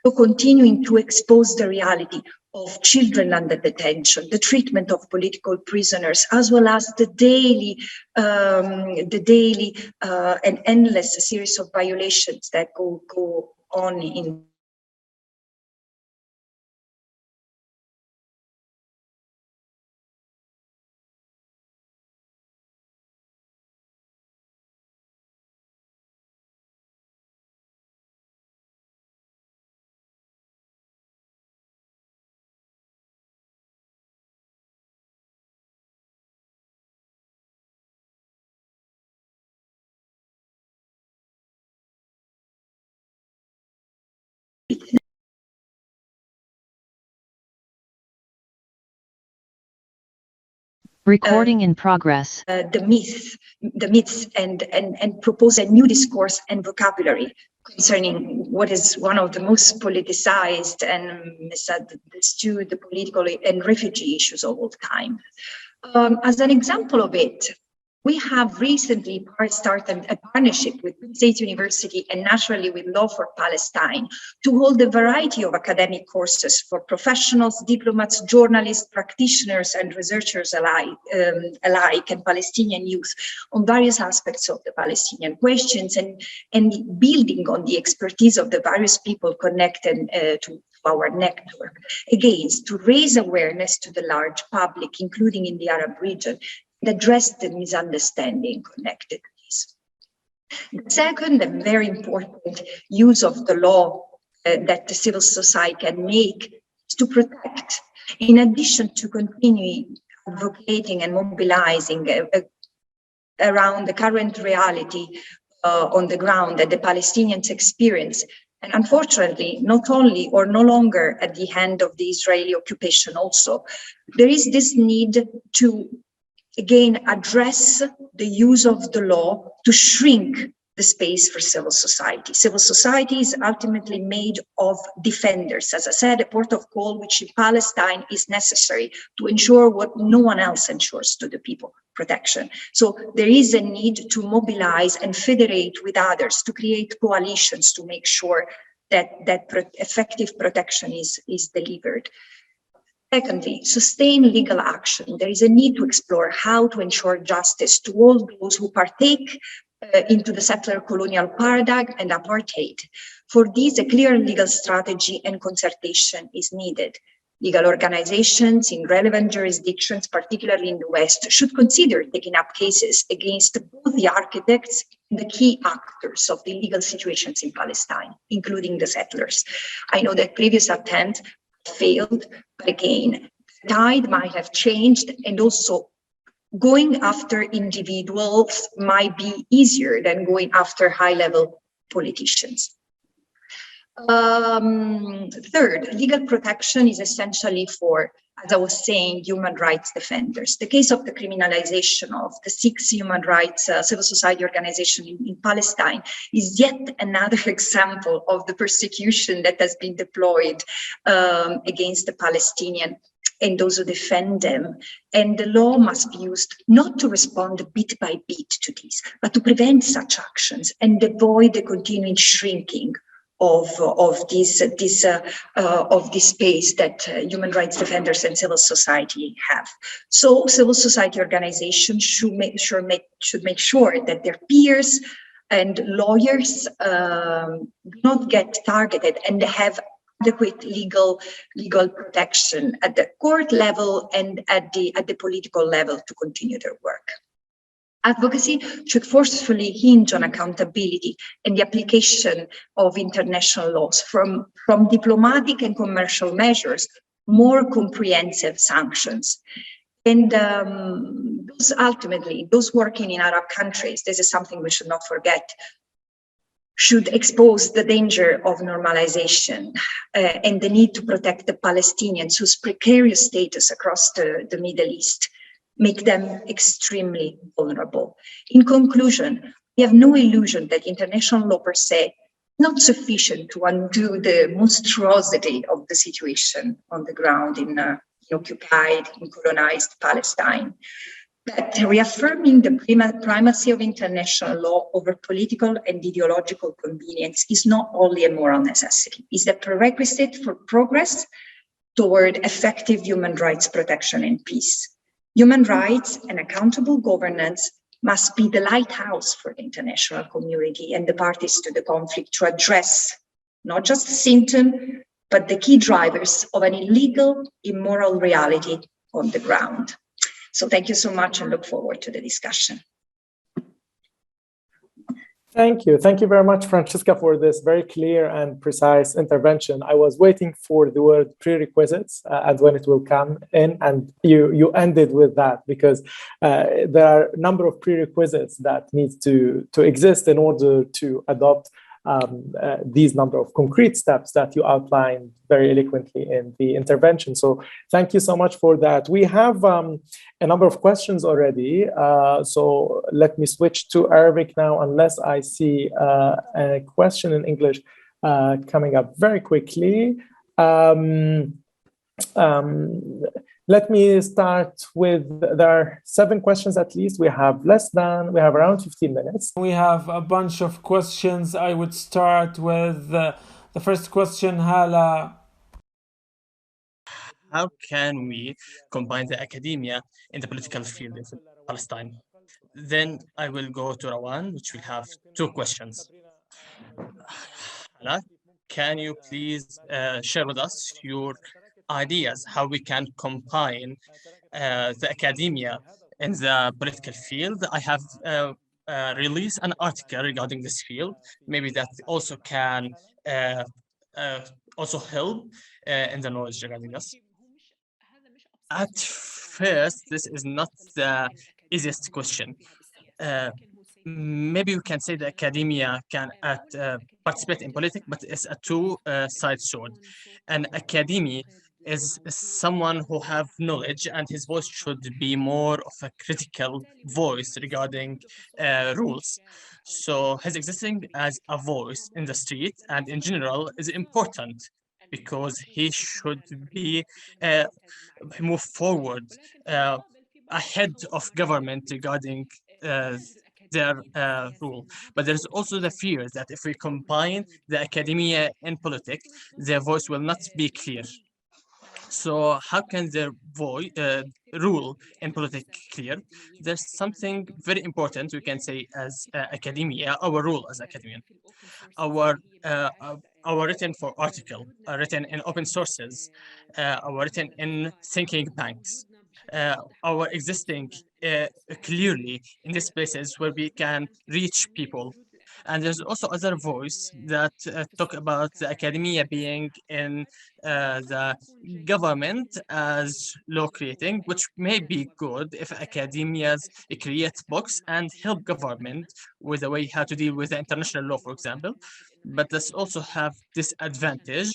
D: So continuing to expose the reality of children under detention, the treatment of political prisoners, as well as the daily and endless series of violations that go on in
E: Recording in progress.
D: The myths and propose a new discourse and vocabulary concerning what is one of the most politicized and misunderstood the political and refugee issues of all time. As an example of it, we have recently started a partnership with Birzeit University and naturally with Law for Palestine to hold a variety of academic courses for professionals, diplomats, journalists, practitioners, and researchers alike, and Palestinian youth on various aspects of the Palestinian questions and building on the expertise of the various people connected to our network. Again, to raise awareness to the large public, including in the Arab region, and address the misunderstanding connected to this. The second and very important use of the law that the civil society can make is to protect, in addition to continuing advocating and mobilizing around the current reality on the ground that the Palestinians experience. And unfortunately, not only or no longer at the hand of the Israeli occupation also, there is this need to again, address the use of the law to shrink the space for civil society. Civil society is ultimately made of defenders. As I said, a port of call, which in Palestine is necessary to ensure what no one else ensures to the people, protection. So there is a need to mobilize and federate with others, to create coalitions to make sure that effective protection is delivered. Secondly, sustain legal action. There is a need to explore how to ensure justice to all those who partake into the settler colonial paradigm and apartheid. For this, a clear legal strategy and concertation is needed. Legal organizations in relevant jurisdictions, particularly in the West, should consider taking up cases against both the architects and the key actors of the legal situations in Palestine, including the settlers. I know that previous attempts failed, but again, the tide might have changed, and also going after individuals might be easier than going after high-level politicians. Third, legal protection is essentially for, as I was saying, human rights defenders. The case of the criminalization of the 6 human rights civil society organizations in Palestine is yet another example of the persecution that has been deployed against the Palestinian and those who defend them. And the law must be used not to respond bit by bit to this, but to prevent such actions and avoid the continuing shrinking of this space that human rights defenders and civil society have. So civil society organizations should make sure that their peers and lawyers do not get targeted and have adequate legal protection at the court level and at the political level to continue their work. Advocacy should forcefully hinge on accountability and the application of international laws, from diplomatic and commercial measures, more comprehensive sanctions. And those working in Arab countries, this is something we should not forget, should expose the danger of normalization and the need to protect the Palestinians whose precarious status across the Middle East make them extremely vulnerable. In conclusion, we have no illusion that international law per se is not sufficient to undo the monstrosity of the situation on the ground in occupied and colonized Palestine. But reaffirming the primacy of international law over political and ideological convenience is not only a moral necessity, it's a prerequisite for progress toward effective human rights protection and peace. Human rights and accountable governance must be the lighthouse for the international community and the parties to the conflict to address not just the symptom, but the key drivers of an illegal, immoral reality on the ground. So thank you so much and look forward to the discussion.
B: Thank you. Thank you very much, Francesca, for this very clear and precise intervention. I was waiting for the word prerequisites and when it will come in, and you ended with that, because there are a number of prerequisites that need to exist in order to adopt these number of concrete steps that you outlined very eloquently in the intervention. So thank you so much for that. We have a number of questions already. So let me switch to Arabic now, unless I see a question in English coming up very quickly. Let me start with, there are 7 questions at least. We have around 15 minutes.
C: We have a bunch of questions. I would start with the first question, Hala.
F: How can we combine the academia in the political field in Palestine? Then I will go to Rawan, which will have 2 questions. Hala, can you please share with us your ideas how we can combine the academia in the political field? I have released an article regarding this field. Maybe that also can also help in the knowledge regarding us. At first, this is not the easiest question. Maybe we can say the academia can participate in politics, but it's a two-sided sword. And academia is someone who have knowledge, and his voice should be more of a critical voice regarding rules. So his existing as a voice in the street and in general is important because he should be uh, move forward uh, ahead of government regarding their rule. But there's also the fear that if we combine the academia and politics, their voice will not be clear. So how can their voice rule in politics clear? There's something very important we can say as academia, our role as academia, our uh, uh, our written for article, written in open sources, our written in thinking banks, our existing clearly in these places where we can reach people. And there's also other voice that talk about the academia being in the government as law creating, which may be good if academias create books and help government with the way how to deal with the international law, for example. But let's also have disadvantage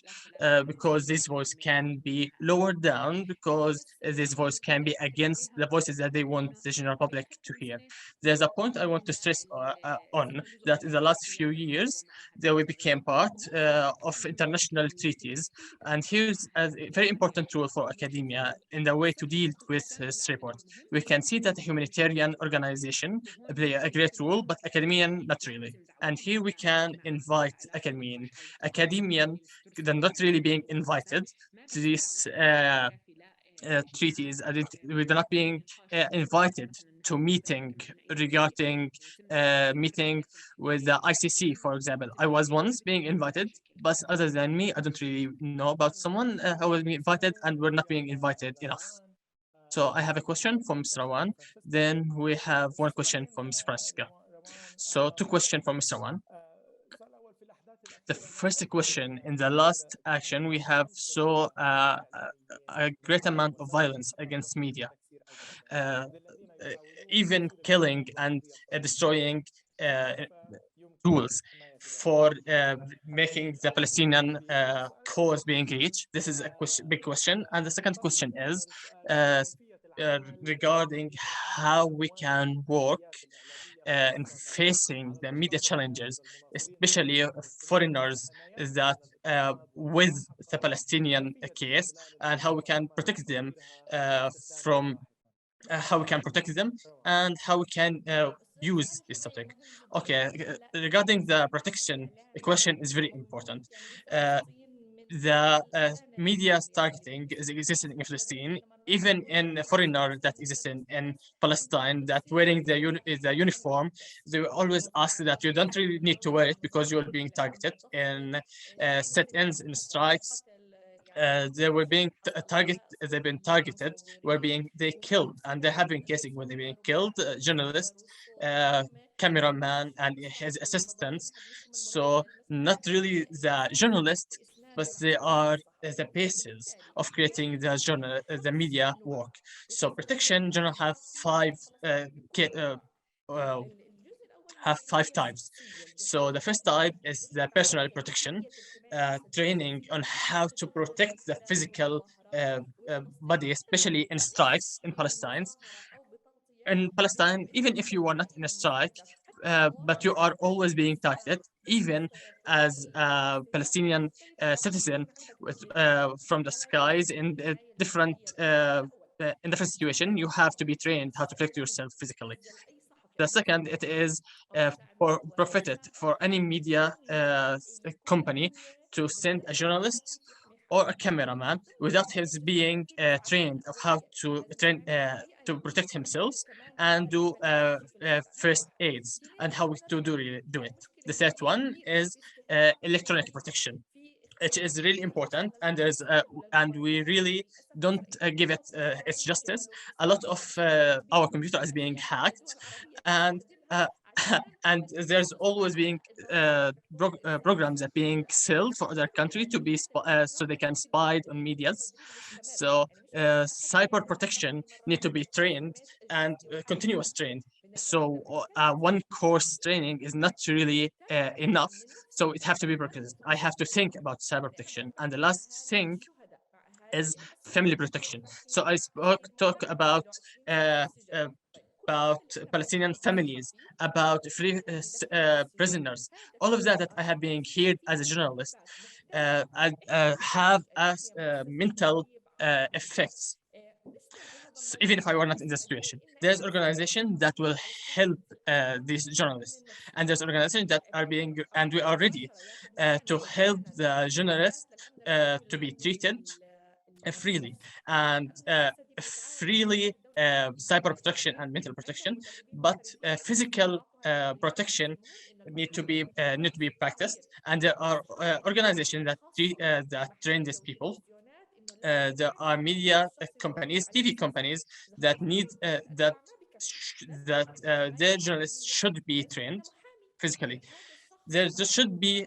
F: because this voice can be lowered down because this voice can be against the voices that they want the general public to hear. There's a point I want to stress on that in the last few years that we became part of international treaties, and here's a very important tool for academia in the way to deal with this report. We can see that the humanitarian organization play a great role, but academian not really. And here we can invite academian, they're not really being invited to these treaties. We're not being invited to meeting regarding meeting with the ICC, for example. I was once being invited, but other than me, I don't really know about someone who was being invited, and we're not being invited enough. So I have a question from Mr. Rawan. Then we have one question from Ms. Francesca. So two questions from Mr. Rawan. The first question, in the last action, we have saw a great amount of violence against media, uh, even killing and destroying tools for making the Palestinian cause being reached. This is a big question. And the second question is regarding how we can work in facing the media challenges, especially foreigners that with the Palestinian case, and how we can protect them from how we can protect them and how we can use this subject. Okay, regarding the protection, the question is very important. The media's targeting is existing in Palestine, even in a foreigner that exists in Palestine that wearing the uniform, they always ask that you don't really need to wear it because you're being targeted in sit-ins, in strikes. They were being they've been targeted, they killed, and there have been cases where they're being killed, journalists, uh, cameraman, and his assistants. So not really the journalist, but they are the basis of creating the media work. So protection journal uh, have five types. So the first type is the personal protection, training on how to protect the physical body, especially in strikes in Palestine. In Palestine, even if you are not in a strike, but you are always being targeted, even as a Palestinian citizen from the skies in different situation, you have to be trained how to protect yourself physically. The second, it is for profited for any media company to send a journalist or a cameraman without his being trained of how to protect himself and do first aids and how to do it. The third one is electronic protection. It is really important, and we really don't give it its justice. A lot of our computer is being hacked, and and there's always being programs that being sold for other country to be so they can spy on medias. So cyber protection need to be trained and continuous trained. So one course training is not really enough. So it have to be practiced. I have to think about cyber protection. And the last thing is family protection. So I talk about Palestinian families, about free prisoners, all of that I have been here as a journalist, have as mental effects. So even if I were not in the situation, there's organization that will help these journalists, and there's organizations that are being, and we are ready to help the journalists to be treated freely, and freely cyber protection and mental protection, but physical protection need to be practiced, and there are organizations that train these people. There are media companies, TV companies that need that their journalists should be trained physically. There should be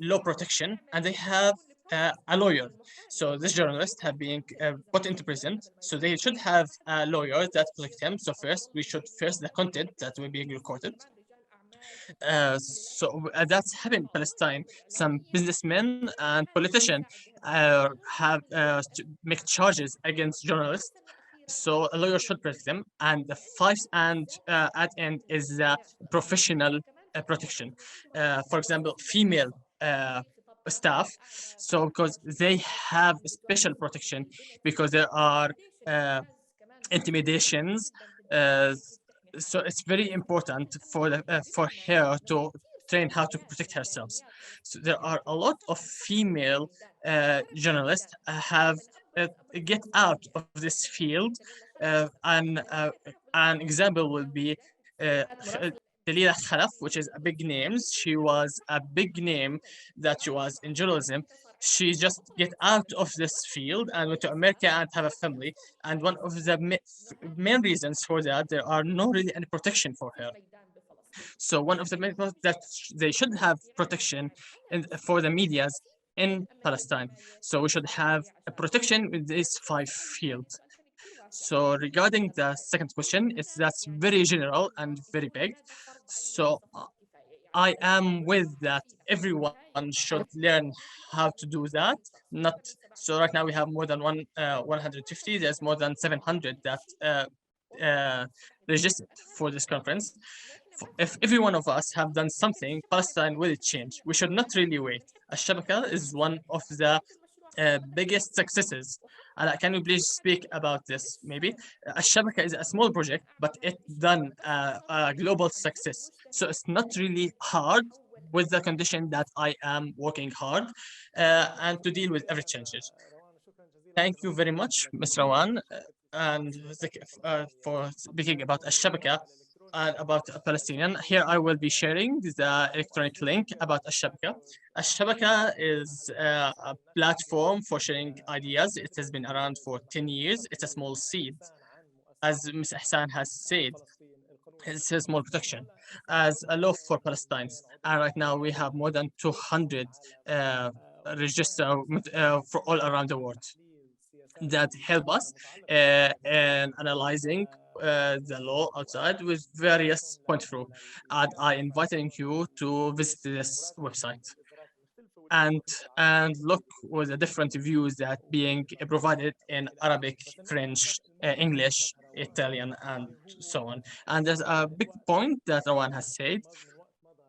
F: law protection, and they have a lawyer. So this journalists have been put into prison, so they should have a lawyer that protect them. So first, we should first the content that will be recorded. That's happened in Palestine. Some businessmen and politicians have make charges against journalists. So a lawyer should protect them. And the five and at end is the professional protection. For example, female staff. So because they have special protection because there are intimidations. So it's very important for her to train how to protect herself. So there are a lot of female journalists have get out of this field. An example will be Dalila Khalaf, which is a big name. She was a big name that she was in journalism. She just get out of this field and went to America and have a family. And one of the main reasons for that, there are no really any protection for her. So one of the main that they should have protection for the medias in Palestine. So we should have a protection with these five fields. So regarding the second question, that's very general and very big. So I am with that. Everyone should learn how to do that. Not so. Right now we have more than 150. There's more than 700 that registered for this conference. If every one of us have done something, Palestine will change. We should not really wait. Al-Shabaka is one of the biggest successes. Alaa, can you please speak about this? Maybe Al-Shabaka is a small project, but it done a global success. So it's not really hard with the condition that I am working hard and to deal with every changes. Thank you very much, Ms. Rawan, and for speaking about Al-Shabaka and about Palestinian. Here I will be sharing the electronic link about Al-Shabaka. Al-Shabaka is a platform for sharing ideas. It has been around for 10 years. It's a small seed. As Ms. Hassan has said, it's a small protection as a law for Palestine. And right now we have more than 200 register for all around the world that help us in analyzing the law outside with various point of view. And I inviting you to visit this website and look with the different views that being provided in Arabic, French, English, Italian, and so on. And there's a big point that Rawan has said,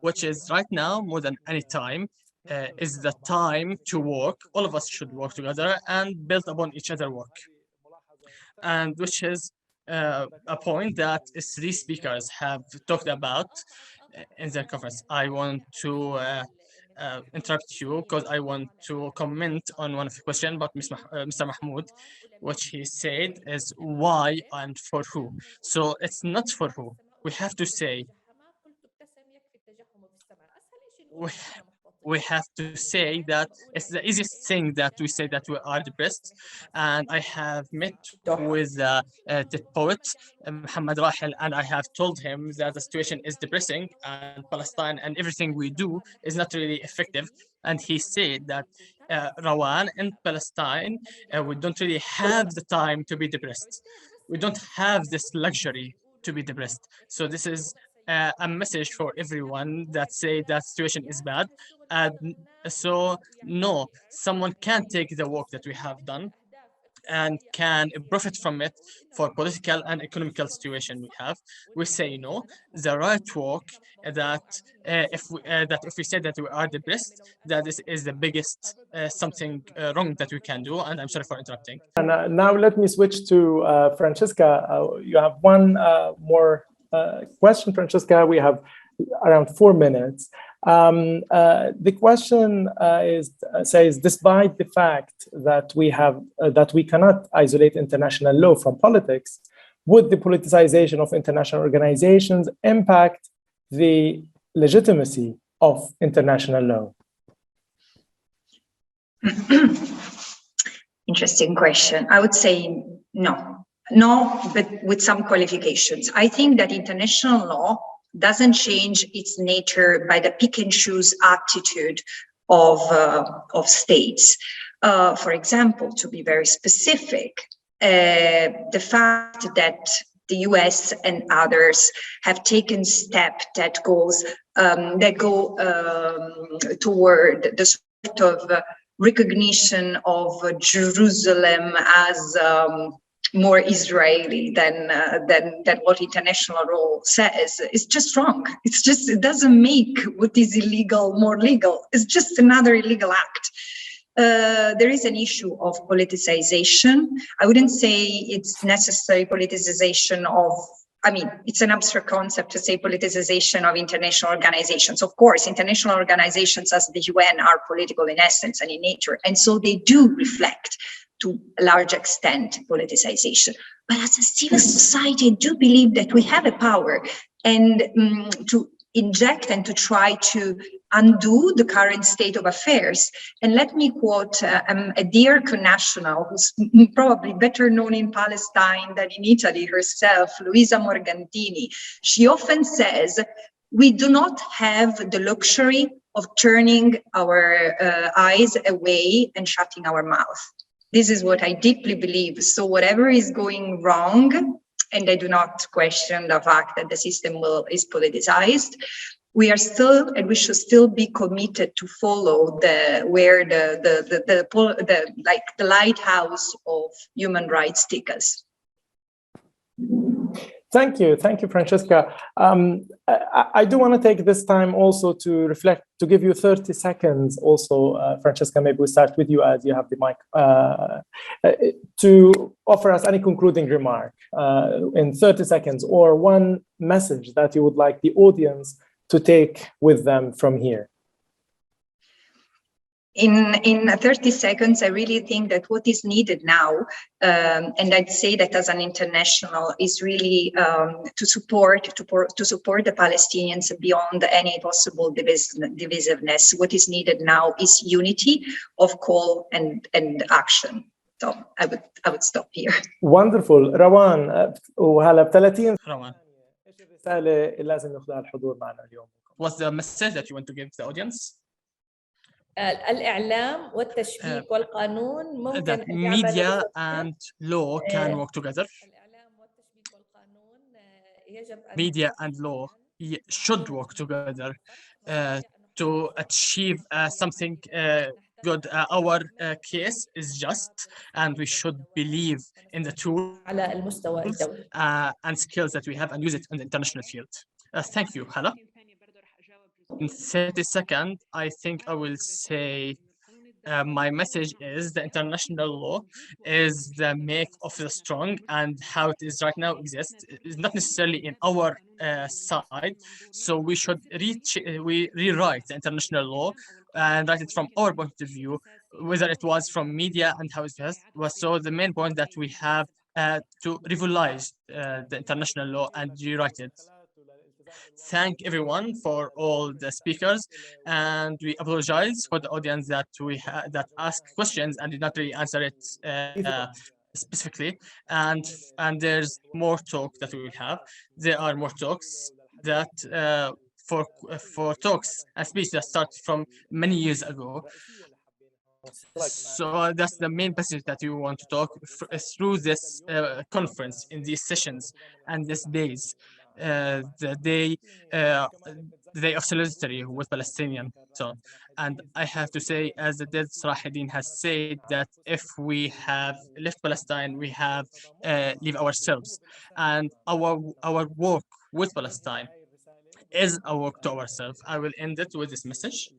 F: which is right now more than any time is the time to work. All of us should work together and build upon each other work. And which is a point that three speakers have talked about in their conference. I want to interrupt you because I want to comment on one of the questions about Mr. Mahmoud, which he said is why and for who. So it's not for who. We have to say, we have to say that it's the easiest thing that we say that we are depressed. And I have met with the poet, Muhammad Rahel, and I have told him that the situation is depressing and Palestine and everything we do is not really effective. And he said that Rawan in Palestine, we don't really have the time to be depressed. We don't have this luxury to be depressed. So this is a message for everyone that say that situation is bad. And so no, someone can take the work that we have done and can profit from it for political and economical situation we have. We say no. The right work that if we say that we are the best, that is the biggest something wrong that we can do. And I'm sorry for interrupting.
B: And now let me switch to Francesca. You have one more question, Francesca. We have around 4 minutes. The question says, despite the fact that we cannot isolate international law from politics, would the politicization of international organizations impact the legitimacy of international law?
D: Interesting question. I would say no, but with some qualifications. I think that international law doesn't change its nature by the pick and choose attitude of states. For example, to be very specific, the fact that the US and others have taken steps that go toward the sort of recognition of Jerusalem as more Israeli than what international law says is just wrong. It doesn't make what is illegal more legal. It's just another illegal act. There is an issue of politicization. I wouldn't say it's necessary politicization of, it's an abstract concept to say politicization of international organizations. Of course, international organizations as the UN are political in essence and in nature, and so they do reflect to a large extent politicization. But as a civil society, I do believe that we have a power and to inject and to try to undo the current state of affairs. And let me quote a dear connational who's probably better known in Palestine than in Italy herself, Luisa Morgantini. She often says, we do not have the luxury of turning our eyes away and shutting our mouth. This is what I deeply believe. So whatever is going wrong, and I do not question the fact that the system is politicized, we are still, and we should still be committed to follow the lighthouse of human rights take us.
B: Thank you, Francesca. I do want to take this time also to reflect, to give you 30 seconds also, Francesca, maybe we start with you as you have the mic, to offer us any concluding remark in 30 seconds, or one message that you would like the audience to take with them from here.
D: In 30 seconds, I really think that what is needed now, and I'd say that as an international, is really to support the Palestinians beyond any possible divisiveness. What is needed now is unity of call and action. So I would stop here.
B: Wonderful. روان وهلا ب30
F: روان,
B: ايش الرسالة اللي لازم ناخذها الحضور معنا اليوم؟
F: what's the message that you want to give the audience?
G: الإعلام والتشبيك والقانون ممكن
F: that media and law can work together. Media and law should work together to achieve something good. Our case is just, and we should believe in the tools and skills that we have and use it in the international field. Thank you, Hala. In 30 seconds, I think I will say my message is the international law is the make of the strong, and how it is right now exists is not necessarily in our side. So we should rewrite the international law and write it from our point of view, whether it was from media and how it was. So the main point that we have to revise the international law and rewrite it. Thank everyone for all the speakers, and we apologize for the audience that that asked questions and did not really answer it specifically. And there's more talk that we will have. There are more talks that for talks and speeches that start from many years ago. So that's the main message that we want to talk through this conference, in these sessions and these days. the day of solidarity with Palestinian. So, and I have to say, as the dead Salahuddin has said, that if we have left Palestine, we have leave ourselves, and our work with Palestine is a work to ourselves. I will end it with this message.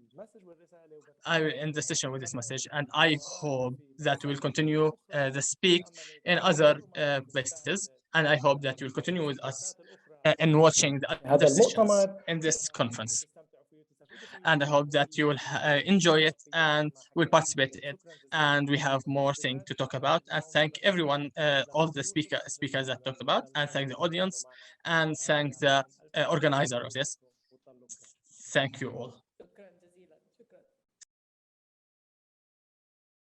F: I will end the session with this message, and I hope that we'll continue the speak in other places, and I hope that you'll continue with us in watching the other sessions in this conference. And I hope that you will enjoy it and will participate in it. And we have more things to talk about. And thank everyone, all the speakers that talked about, and thank the audience, and thank the organizer of this. Thank you all.